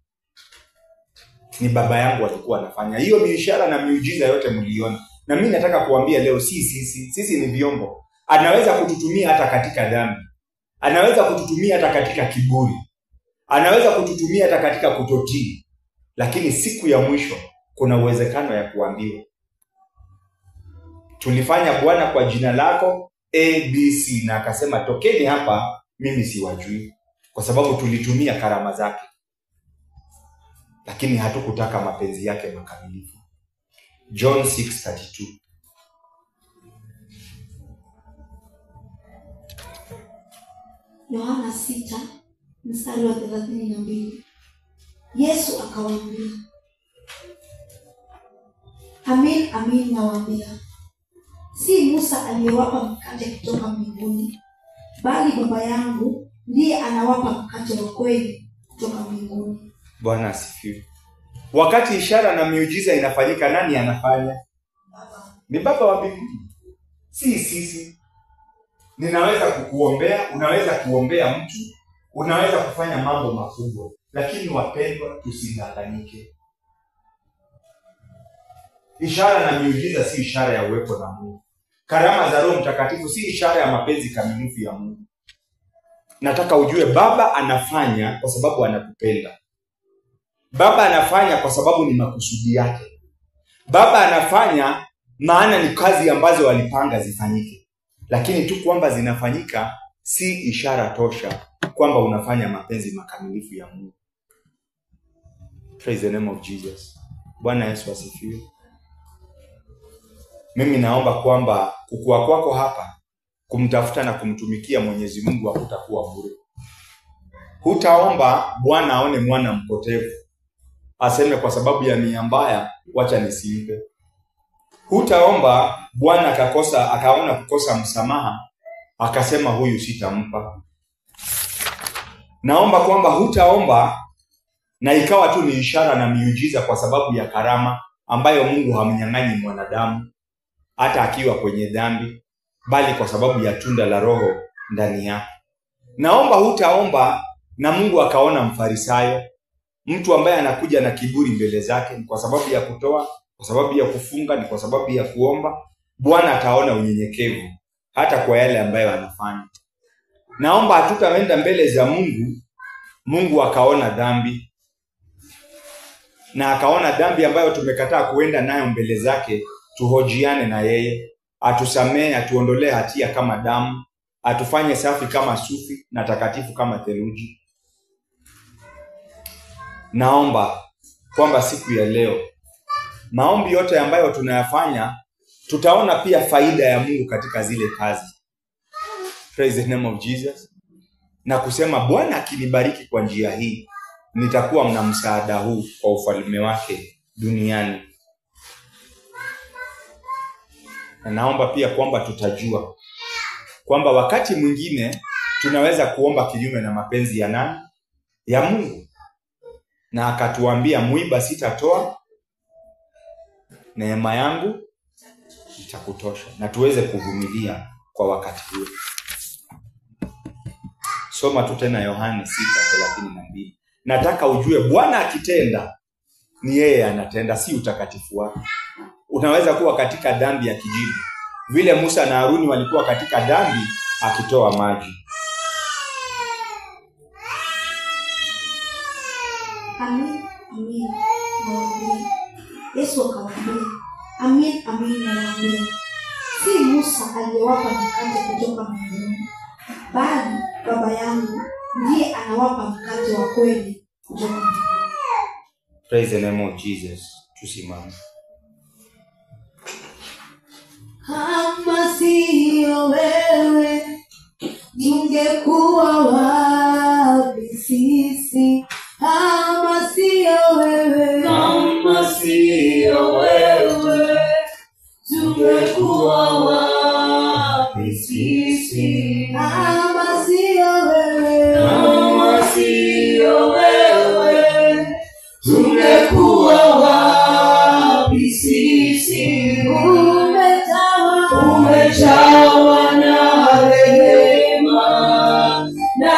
S1: ni baba yangu alikuwa anafanya. Hiyo ni ishara na miujiza yote mliona. Na mimi nataka kuambia leo, sisi ni vyombo. Anaweza kututumia hata katika dhambi. Anaweza kututumia hata katika kiburi. Anaweza kututumia hata katika kutotii. Lakini siku ya mwisho kuna uwezekano ya kuambiwa, tulifanya Bwana kwa jina lako ABC, na akasema tokeni hapa, mimi siwajui, kwa sababu tulitumia karama zake. Lakini hatukutaka mapenzi yake makamilifu. John 6:32.
S2: Yohana 6:32. Yesu akawaambia, amin amin nawaambia, si Musa aliyewapa mkate kutoka mbinguni, bali Baba yangu ndiye anawapa mkate wa kweli kutoka mbinguni.
S1: Bwana asifiwe. Wakati ishara na miujiza inafanyika, nani anafanya? Ni Baba wa mbinguni. Si sisi. Ninaweza kukuombea, unaweza kuombea mtu, unaweza kufanya mambo makubwa, lakini wapendwa, tusidanganyike. Ishara na miujiza si ishara ya uwepo na Mungu. Karama za Roho Mtakatifu si ishara ya mapenzi kamilifu ya Mungu. Nataka ujue Baba anafanya kwa sababu anakupenda. Baba anafanya kwa sababu ni makusudi yake. Baba anafanya maana ni kazi ambazo walipanga zifanyike. Lakini tu kwamba zinafanyika si ishara tosha kwamba unafanya mapenzi makamilifu ya Mungu. Praise the name of Jesus. Bwana Yesu asifiwe. Mimi naomba kwamba kukua kwako hapa kumtafuta na kumtumikia Mwenyezi Mungu hakutakuwa bure. Hutaomba Bwana aone mwana mpotevu aseme kwa sababu ya nia mbaya wacha nisimpe. Hutaomba Bwana akaona kukosa msamaha akasema huyu sitampa. Naomba kwamba hutaomba na ikawa tu ni ishara na miujiza kwa sababu ya karama ambayo Mungu hamnyang'anyi mwanadamu hata akiwa kwenye dhambi, bali kwa sababu ya tunda la Roho ndani yake. Naomba hutaomba na Mungu akaona mfarisayo, mtu ambaye anakuja na kiburi mbele zake, ni kwa sababu ya kutoa, kwa sababu ya kufunga, ni kwa sababu ya kuomba. Bwana ataona unyenyekevu hata kwa yale ambayo anafanya. Naomba hatutaenda mbele za Mungu akaona dhambi, na akaona dhambi ambayo tumekataa kuenda nayo mbele zake, tuhojiane na yeye, atusamee, atuondolee hatia kama damu, atufanye safi kama sufi na takatifu kama theluji. Naomba kwamba siku ya leo maombi yote ambayo tunayafanya tutaona pia faida ya Mungu katika zile kazi. Praise the name of Jesus. Na kusema Bwana akinibariki kwa njia hii nitakuwa na msaada huu kwa ufalme wake duniani. Na naomba pia kwamba tutajua kwamba wakati mwingine tunaweza kuomba kinyume na mapenzi ya nani? Ya Mungu. Na akatuambia muiba sitatoa, neema yangu itakutosha, na tuweze kuvumilia kwa wakati huo. Soma tu tena Yohana 6:32. Nataka ujue Bwana akitenda ni yeye anatenda, si utakatifu wake. Unaweza kuwa katika dhambi ya kijivu, vile Musa na Haruni walikuwa katika dhambi akitoa maji.
S2: Amin, amin, nawaambia. Yesu akawaambia, amin, amin, nawaambia. Si Musa aliyewapa mkate kutoka mbinguni, bali Baba yangu ndiye anawapa mkate wa kweli kutoka mbinguni.
S1: Praise the name of Jesus. Tusimame.
S2: Kama sio wewe tungekuwa wapi sisi? Kama sio wewe,
S3: kama sio wewe tungekuwa wapi sisi?
S2: kama sio wewe,
S3: Kama sio wewe tungekuwa wapi sisi? Umejawa na rehema, na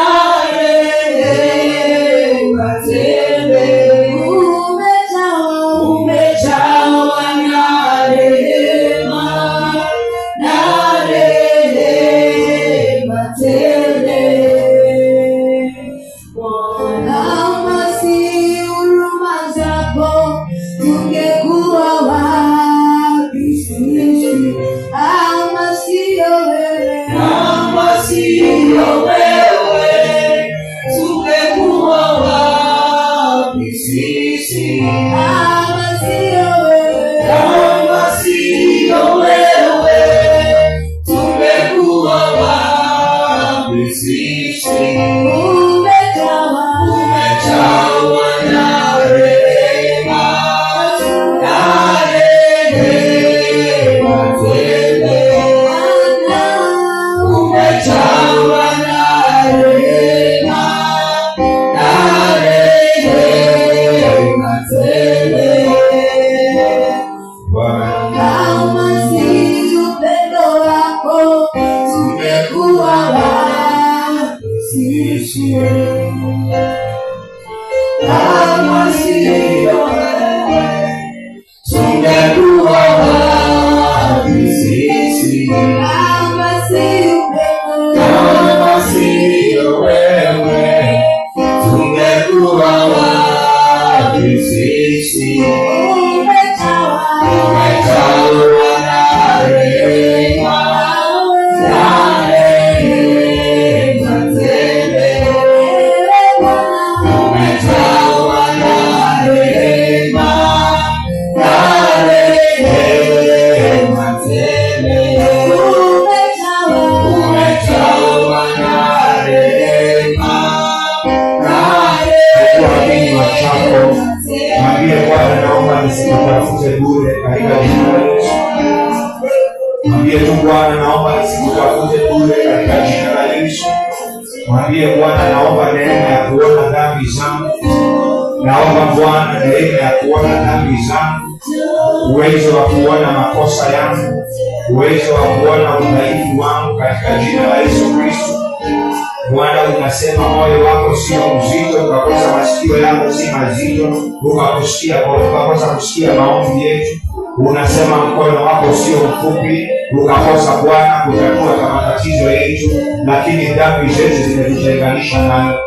S3: rehema tele. Umejawa na rehema, na rehema tele.
S2: kama si huruma zako tungekuwa wapi sisi? Kama sio wewe,
S3: Kama sio wewe tungekuwa wapi sisi?
S2: kama sio wewe,
S3: Kama sio wewe tungekuwa wapi sisi? Umejawa na rehema, na rehema tele. Umejawa na rehema, na rehema tele.
S2: kama si upendo wako tungekuwa wapi sisi?
S3: Kama sio wewe tungekuwa wapi sisi?
S2: Kama si upendo,
S3: Kama sio wewe tungekuwa wapi sisi? Umejawa na rehema, na rehema tele. Umejawa na rehema,
S1: Mwambie Bwana, naomba neema ya kuona dhambi zangu. Naomba Bwana neema ya kuona dhambi zangu, uwezo wa kuona makosa yangu, uwezo wa kuona udhaifu wangu katika jina la Yesu Kristo. Bwana, unasema moyo wako sio mzito, ukakosa masikio yako si mazito, ukakosa kusikia maombi yetu. Unasema mkono wako sio mfupi, ukakosa Bwana kutatua matatizo yetu, lakini dhambi zetu zimetutenganisha nayo.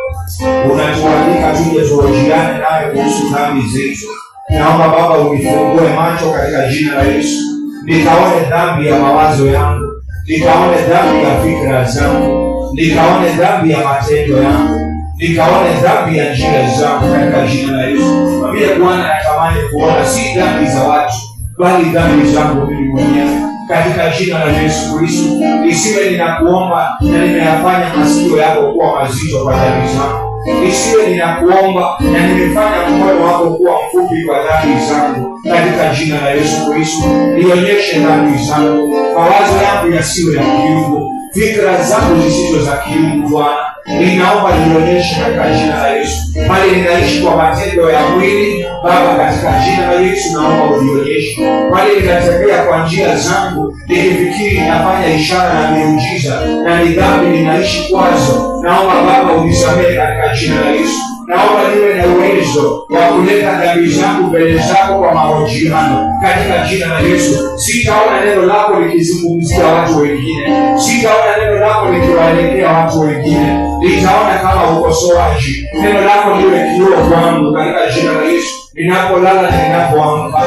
S1: Unatualika tuje tuhojiane naye kuhusu dhambi zetu. Naomba Baba unifungue macho katika jina la Yesu, nikaone dhambi ya mawazo yangu, nikaone dhambi ya fikra zangu, nikaone dhambi ya matendo yangu, nikaone dhambi ya njia zangu katika jina la Yesu. Mwambie Bwana, natamani kuona si dhambi za watu, bali dhambi zangu mimi mwenyewe katika jina la Yesu Kristo. Isiwe ninakuomba na nimeyafanya masikio yako kuwa mazito kwa dhambi zangu. Isiwe ninakuomba na nimefanya mkono wako kuwa mfupi kwa dhambi zangu katika jina la Yesu Kristo. Nionyeshe dhambi zangu, mawazo yangu yasiwe ya kiungu, fikra zangu zisizo za kiungu. Bwana, ninaomba nionyeshe katika jina la Yesu. Bali ninaishi kwa matendo ya mwili, Baba, katika jina la Yesu naomba unionyeshe. Bali ninatembea kwa njia zangu nikifikiri ninafanya ishara na miujiza na ni dhambi ninaishi kwazo, naomba Baba unisamehe katika jina la Yesu. Naomba niwe na uwezo wa kuleta dhambi zangu mbele zako kwa mahojiano katika jina la Yesu. Sitaona neno lako likizungumzia watu wengine, sitaona neno lako likiwaelekea watu wengine, nitaona kama ukosoaji. Neno lako liwe kioo kwangu katika jina la Yesu, ninapolala na ninapoamka.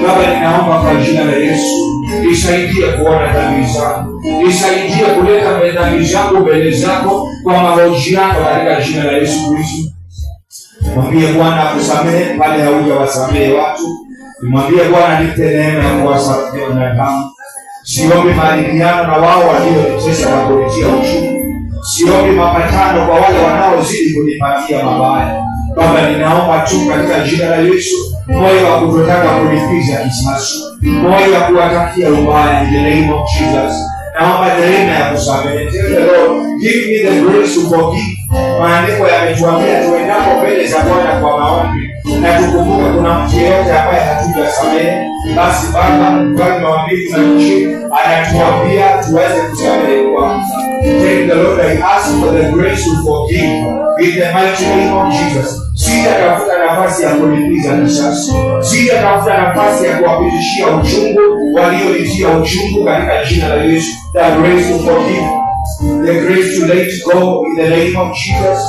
S1: Baba, ninaomba kwa jina la Yesu, nisaidie kuona dhambi zangu, nisaidie kuleta dhambi zangu mbele zako kwa mahojiano katika jina la Yesu Kristo. Mwambie Bwana akusamehe pale haujawasamehe watu. Mwambie Bwana, nipe neema ya kuwasamehe wanadamu. Siombi maridhiano na wao walionitesa na kunitia uchungu. Siombi mapatano kwa wale wanaozidi kunipatia mabaya. Baba, ninaomba tu katika jina la Yesu, moyo wa kutotaka kulipiza kisasi, moyo wa kuwatakia ubaya in the name of Jesus. Naomba neema ya kusamehe. Tell the Lord, give me the grace to forgive. Maandiko yametuambia tuendapo mbele za Bwana kwa maombi na tukumbuke kuna mtu yeyote ambaye hatujasamehe, basi Baba mfalme wa mbingu na nchi anatuambia tuweze kusamehe kwanza. Tell the Lord, I ask for the grace to forgive in the mighty name of Jesus. Sitatafuta nafasi ya kulipiza kisasi, sitatafuta nafasi ya kuwapitishia uchungu walionitia uchungu katika jina la Yesu. The grace to forgive, the grace to let go in the name of Jesus.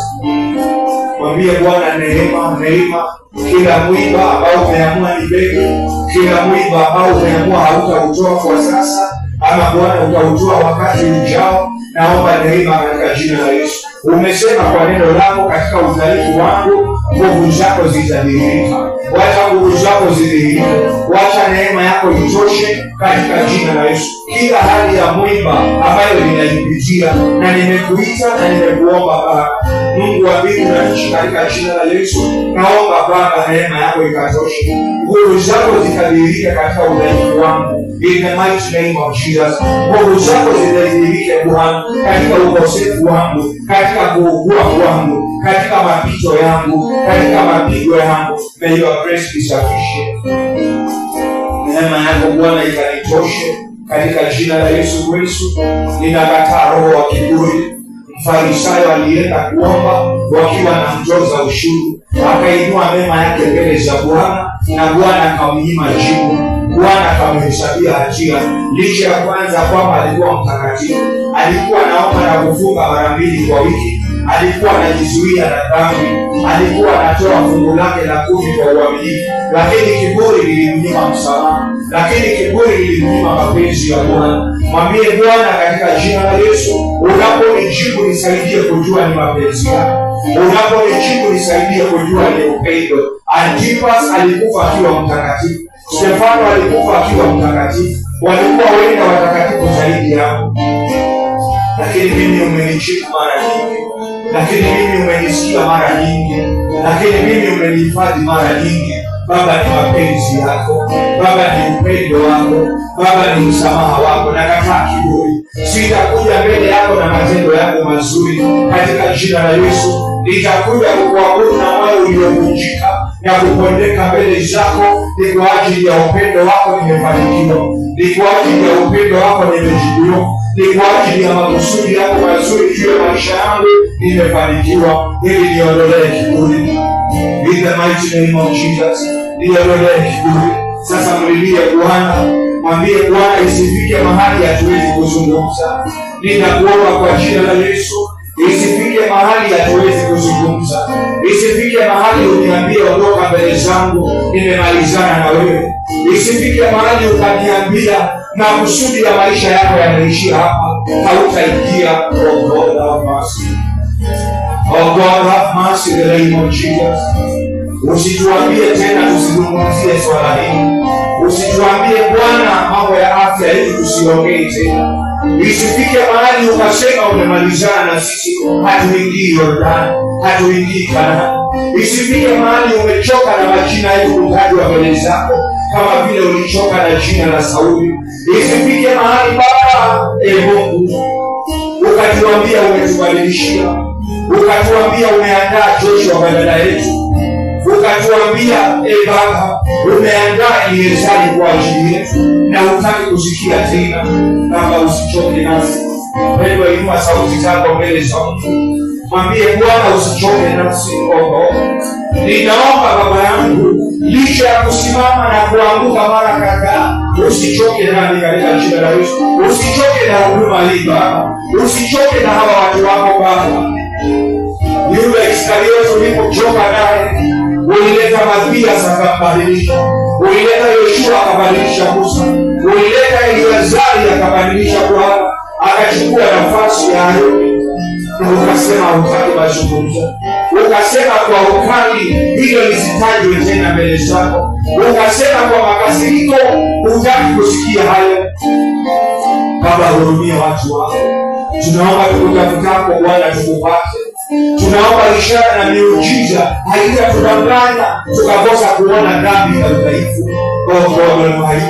S1: Mwambie Bwana neema. Kila mwiba ambao umeamua nibebe, kila mwiba ambao umeamua hautautoa kwa sasa, ama Bwana utautoa wakati ujao, naomba neema katika jina la Yesu. Umesema kwa neno lako, katika udhaifu wangu nguvu zako zitadhihirika. Wacha nguvu zako zidhihirike, wacha neema yako itoshe katika jina la Yesu. Kila hali ya mwiba ambayo ninaipitia na nimekuita na nimekuomba Baba Mungu wa mbingu na nchi, katika jina la Yesu naomba Baba neema yako ikatoshe, nguvu zako zikadhihirike katika udhaifu wangu in the mighty name of Jesus. Nguvu zako zidhihirike Bwana katika ukosefu wangu, katika kuugua kwangu, katika mapito yangu, katika mapigo yangu. May your grace be sufficient. Neema yako Bwana ikanitoshe katika jina la Yesu Kristo. Ninakataa roho wa kiburi. Mfarisayo alienda kuomba wakiwa na mtoza ushuru, akainua mema yake mbele za Bwana na Bwana akamnyima jibu. Bwana akamhesabia hatia, licha ya kwanza kwamba alikuwa mtakatifu, alikuwa anaomba na kufunga mara 2 kwa wiki, alikuwa anajizuia na dhambi, alikuwa anatoa fungu lake la 10 kwa uaminifu, lakini kiburi lilimnyima msamaha, lakini kiburi lilimnyima mapenzi ya Bwana. Mwambie Bwana katika jina la Yesu, unaponijibu nisaidie kujua ni mapenzi yako, unaponijibu nisaidie kujua ni upendo. Antipas alikufa akiwa mtakatifu, Stefano alikufa akiwa mtakatifu, walikuwa wengi watakatifu zaidi yao, lakini mimi umenijibu mara nyingi, lakini mimi umenisikia mara nyingi, lakini mimi umenihifadhi mara nyingi. Baba, ni mapenzi yako, Baba ni upendo wako, Baba ni msamaha wako. Nakataa kiburi, sitakuja mbele yako na matendo yako mazuri katika jina la Yesu. Nitakuja kukuabudu na moyo uliovunjika na kupondeka mbele zako. Ni kwa ajili ya upendo wako nimefanikiwa, ni kwa ajili ya upendo wako nimejibiwa, ni kwa ajili ya makusudi yako mazuri juu ya maisha yangu nimefanikiwa. Ili niondolee kiburi in the mighty name of Jesus. Niondolee kiburi. Sasa mlilie Bwana, mwambie Bwana isifike mahali hatuwezi kuzungumza. Ninakuomba kwa jina la Yesu, isifike mahali hatuwezi kuzungumza. Isifike mahali uniambie ondoka mbele zangu, nimemalizana na wewe. Isifike mahali ukaniambia makusudi ya maisha yako yanaishia hapa, hautaingia. Oh God have mercy. Oh God have mercy in the name of Jesus. Usituambie tena tusizungumzie swala hili. Usituambie Bwana mambo ya afya ili tusiongee tena. Isifike mahali ukasema umemalizana na sisi, hatuingii Yordani, hatuingii Kanaani. Isifike mahali umechoka na majina yetu kutajwa mbele zako kama vile ulichoka na jina la Sauli. Isifike mahali Baba, Mungu, ukatuambia umetubadilishia, ukatuambia umeandaa Joshua badala yetu, ukatuambia Baba umeandaa Eliezari kwa ajili yetu, na hutaki kusikia tena. Baba usichoke nasi. Wewe inua sauti zako mbele za Mungu, mwambie Bwana usichoke nasi. Ninaomba Baba yangu, licha ya kusimama na kuanguka mara kadhaa, usichoke nami katika jina la Yesu. Usichoke na huduma hii Baba, usichoke na hawa watu wako Baba. Yule Iskariote ulipochoka naye, ulileta Mathias akabadilisha, ulileta Yoshua akabadilisha Musa, ulileta Eliezari akabadilisha Bwana, akachukua nafasi ya Haruni. Na ukasema hutaki mazungumzo, ukasema kwa ukali hilo lisitajwe tena mbele zako, ukasema kwa makasiriko hutaki kusikia hayo. Baba hurumia watu wako. Tunaomba tukutafutako Bwana tukupate. Tunaomba ishara na miujiza haitatudanganya tukakosa kuona dhambi na udhaifu. Oh God Almighty,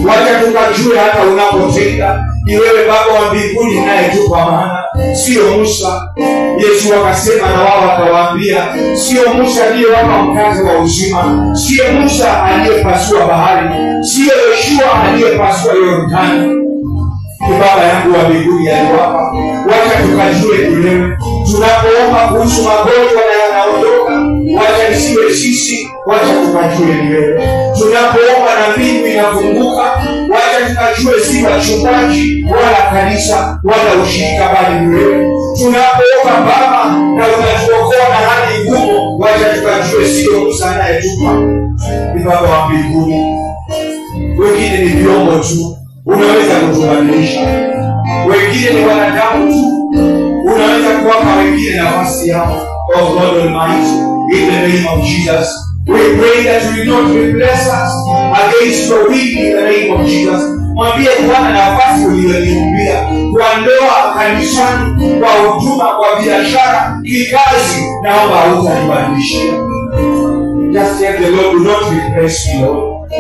S1: wacha tukajue hata unapotenda ni wewe Baba wa mbinguni unayetupa maana, sio Musa. Yesu akasema na wao akawaambia, sio Musa aliyewapa mkate wa uzima, sio Musa aliyepasua bahari, sio Yoshua aliyepasua Yordani. Baba yangu wa mbinguni aliwapa. Wacha tukajue leo tunapoomba kuhusu magonjwa na yanaondoka, wacha isiwe sisi, wacha tukajue leo tunapoomba na mbingu inafunguka, wacha tukajue si wachungaji wala kanisa wala ushirika, bali ni wewe. Tunapoomba Baba na unatuokoa na hali ngumu, wacha tukajue sio Musa anayetupa. Ni Baba wa mbinguni, wengine ni vyombo tu, unaweza kutubadilisha. Wengine ni wanadamu tu, unaweza kuwapa wengine nafasi yao. Oh God Almighty, in the name of Jesus, we pray that you will not replace us against your will in the name of Jesus. Mwambie Bwana nafasi uliyoniumbia kwa ndoa, kanisani, kwa huduma, kwa biashara, kikazi, naomba hautanibadilisha. Just tell the Lord, do not replace me, Lord.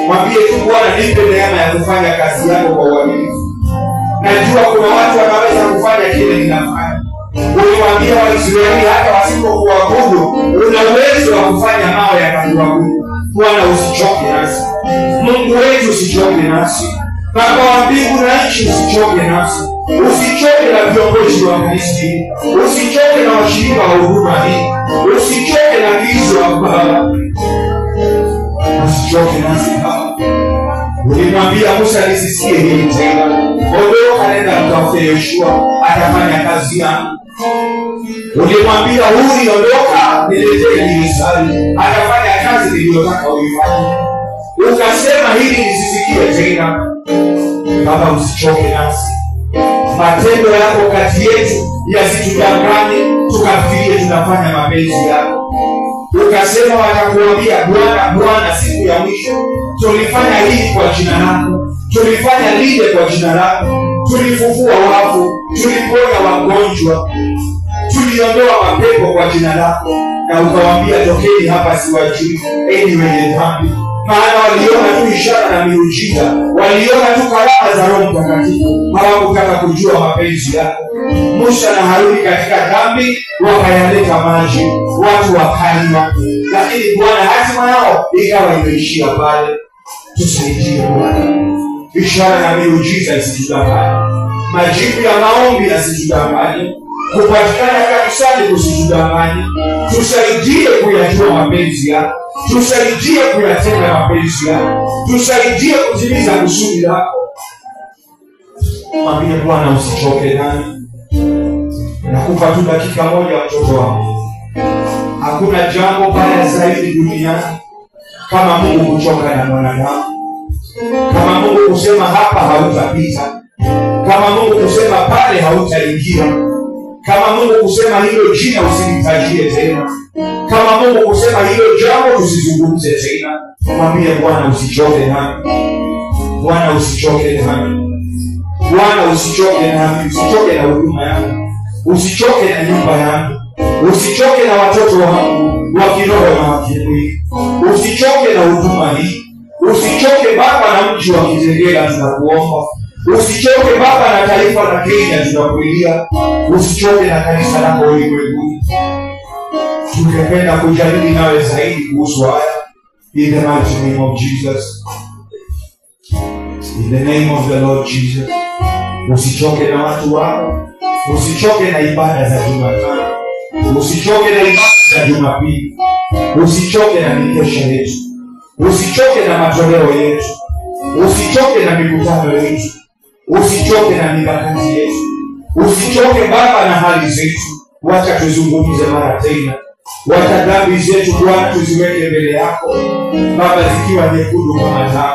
S1: Mwambie tu Bwana nipe neema ya kufanya kazi yako kwa uaminifu. Najua kuna watu wanaweza kufanya kile ninafanya. Ulimwambia Waisraeli hata wasipokuabudu una uwezo wa kufanya mawe yakakuabudu. Bwana usichoke nasi. Mungu wetu usichoke nasi. Baba wa mbingu na nchi usichoke nasi. Usichoke na viongozi wa kanisa hili. Usichoke na washirika wa huduma hii. Usichoke na gizo wa Baba. Usichoke nasi Baba. Ulimwambia Musa nisisikie hili tena. Ondoka nenda mtafute Yoshua, atafanya kazi yangu. Ulimwambia Huri ondoka niletee Eliezari, atafanya kazi niliyotaka uifanye. Ukasema hili nisisikie tena. Baba usichoke nasi. Matendo yako kati yetu yasitudanganye tukafikirie tunafanya mapenzi yako. Ukasema watakuambia Bwana Bwana siku ya mwisho tulifanya hili kwa jina lako, tulifanya lile kwa jina lako, tulifufua wafu, tuliponya wagonjwa, tuliondoa mapepo kwa jina lako. Na ukawaambia tokeni hapa siwajui enyi wenye dhambi. Maana waliona tu ishara na miujiza, waliona tu karama za Roho Mtakatifu, hawakutaka kujua mapenzi yako. Musa na Haruni katika dhambi wakayaleta maji, watu wakanywa, lakini Bwana hatima yao ikawa imeishia pale. Tusaidie Bwana, ishara na miujiza isitudanganye, majibu ya maombi yasitudanganye, kupatikana kanisani kusitudanganye. Tusaidie kuyajua mapenzi yako, tusaidie kuyatenda mapenzi yako, tusaidie kutimiza kusudi lako. Mwambie Bwana usichoke nami. Nakupa tu dakika moja mtoto wangu. Hakuna jambo baya zaidi duniani kama Mungu kuchoka na mwanadamu. Kama Mungu kusema hapa hautapita, kama Mungu kusema pale hautaingia, kama Mungu kusema hilo jina usilitajie tena, kama Mungu kusema hilo jambo tusizungumze tena. Mwambie Bwana usichoke nami. Bwana usichoke nami. Bwana usichoke nami. Usichoke na huduma yangu, usichoke na nyumba yangu, usichoke na watoto wangu wa kiroho na wa kimwili, usichoke na huduma hii. Usichoke Baba na mji wa Kitengela tunakuomba. Usichoke Baba na taifa la Kenya tunakuilia. Usichoke na kanisa lako ulimwenguni. Tungependa kujadili nawe zaidi kuhusu haya. In the mighty name of Jesus. In the name of the Lord Jesus. Usichoke na watu wako. Usichoke na ibada za Jumatano. Usichoke na ibada za Jumapili. Usichoke na mikesha yetu. Usichoke na matoleo yetu. Usichoke na mikutano yetu. Usichoke na mikakati yetu. Usichoke Baba na hali zetu. Wacha tuzungumze mara tena. Wacha dhambi zetu Bwana tuziweke mbele yako Baba, zikiwa nyekundu kama damu.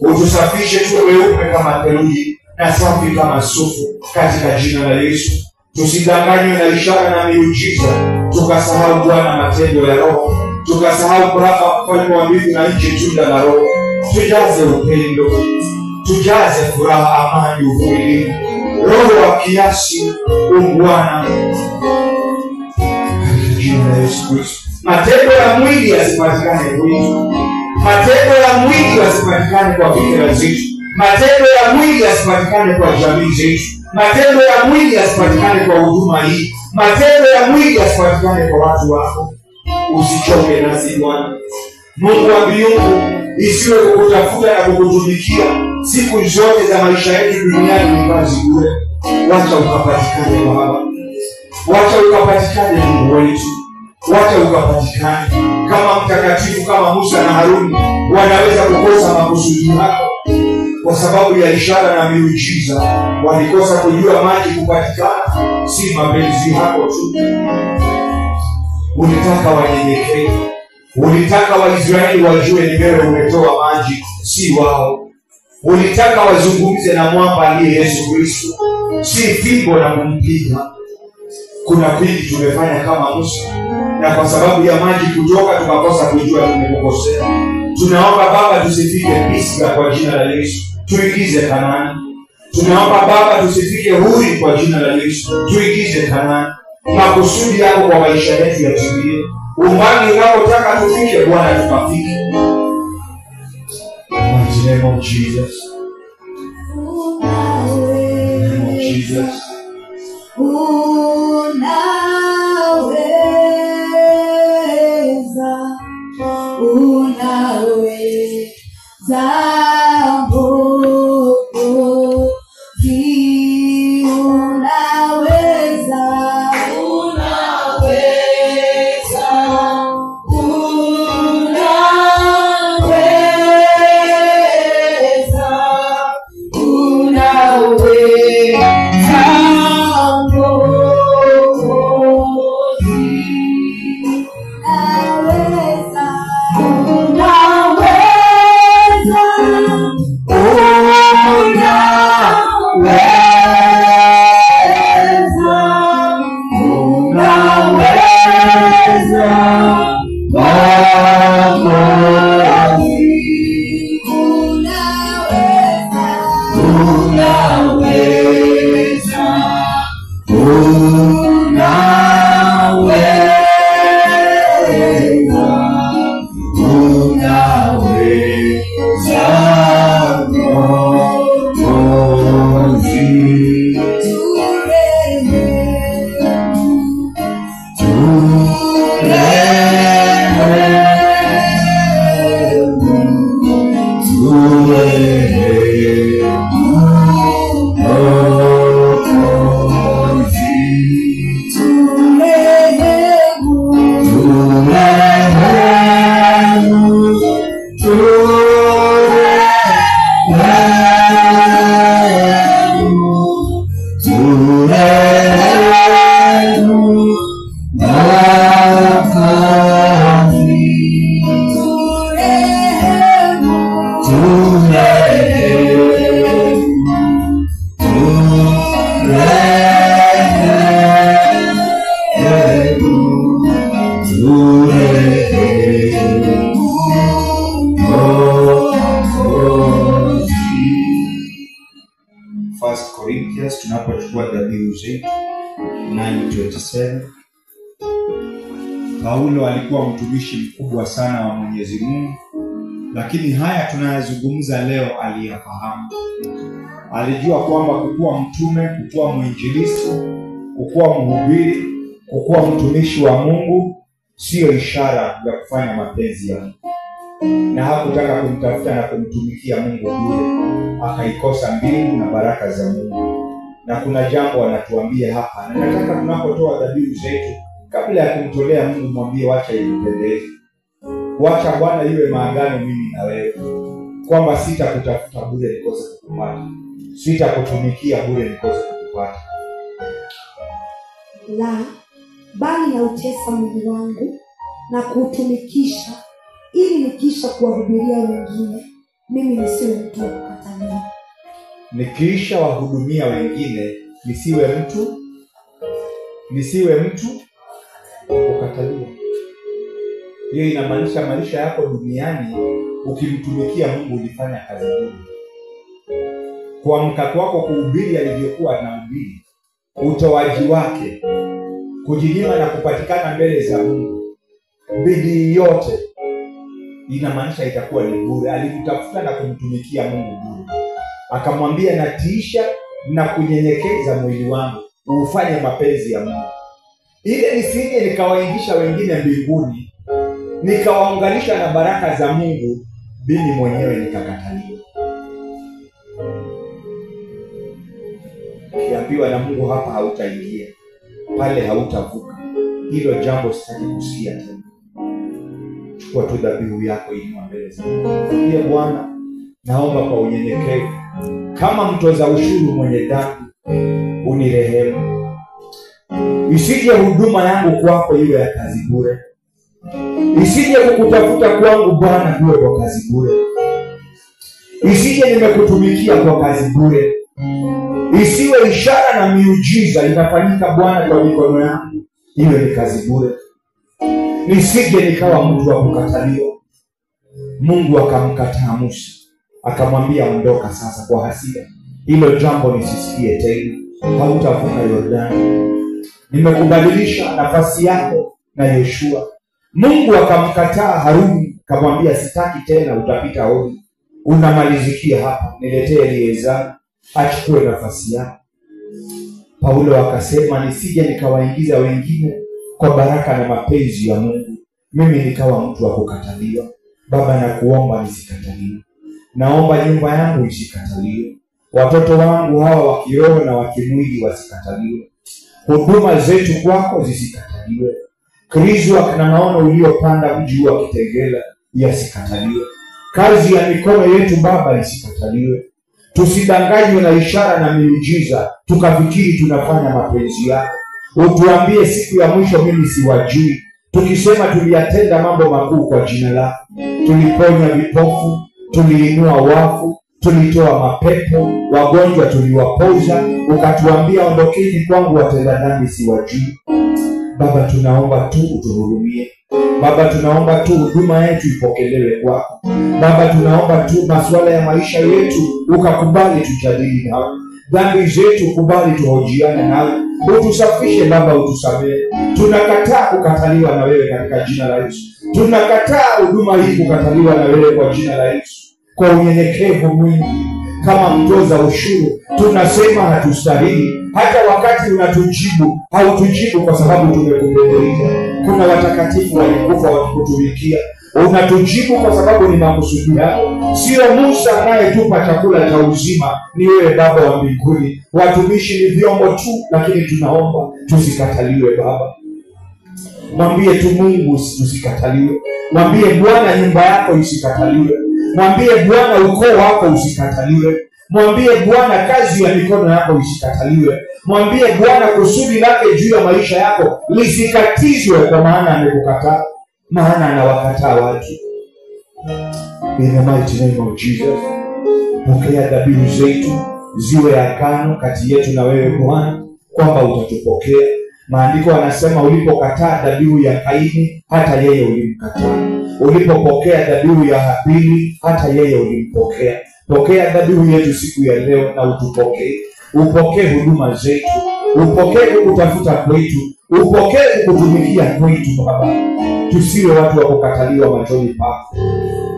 S1: Utusafishe tuwe weupe kama theluji na safi kama sufu katika jina la Yesu. Tusidanganywe na ishara na miujiza, tukasahau Bwana matendo ya Roho, tukasahau Baba mfalme wa mbingu na nchi tunda la Roho. Tujaze upendo, tujaze furaha, amani, uvumilivu, roho wa kiasi, Bwana, katika jina la Yesu Kristo. Matendo ya mwili yasipatikane kwetu, matendo ya mwili yasipatikane kwa fikra zetu, matendo ya mwili yasipatikane kwa jamii zetu, matendo ya mwili yasipatikane kwa huduma hii, matendo ya mwili yasipatikane kwa watu wako. Usichoke nasi Bwana Mungu wa mbingu, isiwe kukutafuta na kukutumikia siku zote za maisha yetu duniani ni kazi bure. Wacha ukapatikane Baba, wacha ukapatikane Mungu wetu, wacha ukapatikane. Kama mtakatifu kama Musa na Haruni wanaweza kukosa makusudi yako kwa sababu ya ishara na miujiza, walikosa kujua maji kupatikana si mapenzi yako tu. Ulitaka wanyenyekee, ulitaka Waisraeli wajue ni wewe umetoa maji, si wao. Ulitaka wazungumze na mwamba aliye Yesu Kristo, si fimbo na kumpiga. Kuna kwingi tumefanya kama Musa, na kwa sababu ya maji kutoka tukakosa kujua tumekosea. Tunaomba Baba tusifike Pisga kwa jina la Yesu, tuingize Kanaani. Tunaomba Baba tusifike Huri kwa jina la Yesu, tuingize Kanaani. Makusudi yako kwa maisha yetu yatimie. Umbali unapotaka tufike Bwana tukafike. In the name of Jesus. In the name of Jesus.
S3: Unaweza
S1: Hebrews 9:27. Paulo alikuwa mtumishi mkubwa sana wa Mwenyezi Mungu, lakini haya tunayozungumza leo aliyafahamu. Alijua kwamba kukuwa mtume, kukuwa mwinjilisti, kukuwa mhubiri, kukuwa mtumishi wa Mungu sio ishara ya kufanya mapenzi ya Mungu. Na hakutaka kumtafuta na kumtumikia Mungu bure, akaikosa mbingu na baraka za Mungu. Na kuna jambo anatuambia hapa, na nataka tunapotoa dhabihu zetu, kabla ya kumtolea Mungu mwambie wacha ikupendeze. Wacha Bwana iwe maagano mimi na wewe, kwamba sitakutafuta bure nikose kukupata, sitakutumikia bure nikose kukupata.
S2: La, bali na utesa mwili wangu na kuutumikisha, ili nikisha kuwahubiria wengine mimi nisiwe mtu wa kukataliwa.
S1: Nikiisha wahudumia wengine nisiwe mtu kukataliwa. Hiyo inamaanisha maisha yako duniani ukimtumikia Mungu ulifanya kazi nzuri. Kuamka kwako kuhubiri alivyokuwa anahubiri, utoaji wake, kujinyima na kupatikana mbele za Mungu, bidii yote, inamaanisha itakuwa ni bure. Alimtafuta na kumtumikia Mungu bure. Akamwambia natiisha na kunyenyekeza mwili wangu ufanye mapenzi ya Mungu, ili nisije nikawaingisha wengine mbinguni, nikawaunganisha na baraka za Mungu, mimi mwenyewe nikakataliwa. Ukiambiwa na Mungu hapa hautaingia, pale hautavuka, hilo jambo sitaki kusikia tena. Chukua tu dhabihu yako, inua mbele za Mungu. Ndiye Bwana, naomba kwa unyenyekevu, kama mtoza ushuru mwenye dhambi, unirehemu. Isije huduma yangu kwako iwe ya kazi bure. Isije kukutafuta kwangu Bwana iwe kwa kazi bure. Isije nimekutumikia kwa kazi bure. Isiwe ishara na miujiza inafanyika Bwana kwa mikono yangu iwe ni kazi bure. Nisije nikawa mtu wa kukataliwa. Mungu akamkataa Musa, akamwambia ondoka sasa kwa hasira. Hilo jambo nisisikie tena. Hautavuka Yordani. Nimekubadilisha nafasi yako na Yoshua. Mungu akamkataa Haruni, akamwambia sitaki tena, utapita hodi. Unamalizikia hapa, niletee Eleazari achukue nafasi yako. Paulo akasema nisije nikawaingiza wengine kwa baraka na mapenzi ya Mungu, mimi nikawa mtu wa kukataliwa. Baba, nakuomba nisikataliwe. Naomba nyumba yangu isikataliwe. Watoto wangu hawa wa kiroho na wa kimwili wasikataliwe. Huduma zetu kwako zisikataliwe. Kristo akina maono uliopanda mji wa Kitengela yasikataliwe. Kazi ya mikono yetu Baba isikataliwe. Tusidanganywe na ishara na miujiza tukafikiri tunafanya mapenzi yako. Utuambie siku ya mwisho mimi siwajui, tukisema tuliyatenda mambo makuu kwa jina lako. Tuliponya vipofu, tuliinua wafu, tulitoa mapepo, wagonjwa tuliwapoza. Ukatuambia ondokeni kwangu watenda dhambi siwajui. Baba, tunaomba tu utuhurumie. Baba, tunaomba tu huduma yetu ipokelewe kwako. Baba, tunaomba tu masuala ya maisha yetu ukakubali tujadili nawe. Dhambi zetu kubali tuhojiane nawe. Utusafishe Baba, utusamehe. Tunakataa kukataliwa na wewe katika jina la Yesu. Tunakataa huduma hii kukataliwa na wewe kwa jina la Yesu. Kwa unyenyekevu mwingi, kama mtoza ushuru, tunasema hatustahili. Hata wakati unatujibu, hautujibu kwa sababu tumekupendelea. Kuna watakatifu walikufa wakikutumikia. Unatujibu kwa sababu ni makusudi yako. Sio Musa anayetupa chakula cha uzima, ni wewe Baba wa mbinguni. Watumishi ni vyombo tu, lakini tunaomba tusikataliwe Baba. Mwambie tu Mungu tusikataliwe. Mwambie Bwana nyumba yako isikataliwe. Mwambie Bwana ukoo wako usikataliwe. Mwambie Bwana kazi ya mikono yako isikataliwe. Mwambie Bwana kusudi lake juu ya maisha yako lisikatizwe, kwa maana amekukataa, maana anawakataa watu. In the mighty name of Jesus, pokea dhabihu zetu ziwe agano kati yetu na wewe Bwana, kwamba utatupokea. Maandiko yanasema ulipokataa dhabihu ya Kaini, hata yeye ulimkataa. Ulipopokea dhabihu ya Habili, hata yeye ulimpokea. Pokea dhabihu yetu siku ya leo na utupokee.
S4: upokee huduma zetu, upokee kutafuta kwetu, upokee kutumikia kwetu Baba. Tusiwe watu wa kukataliwa machoni pako,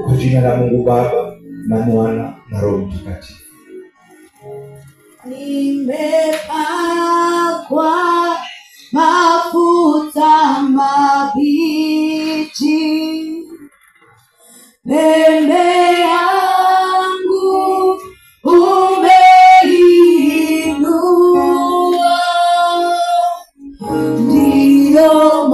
S4: kwa jina la Mungu Baba na Mwana na Roho Mtakatifu.
S2: Nimepakwa mafuta mabichi, pembe yangu umeinua, ndiyo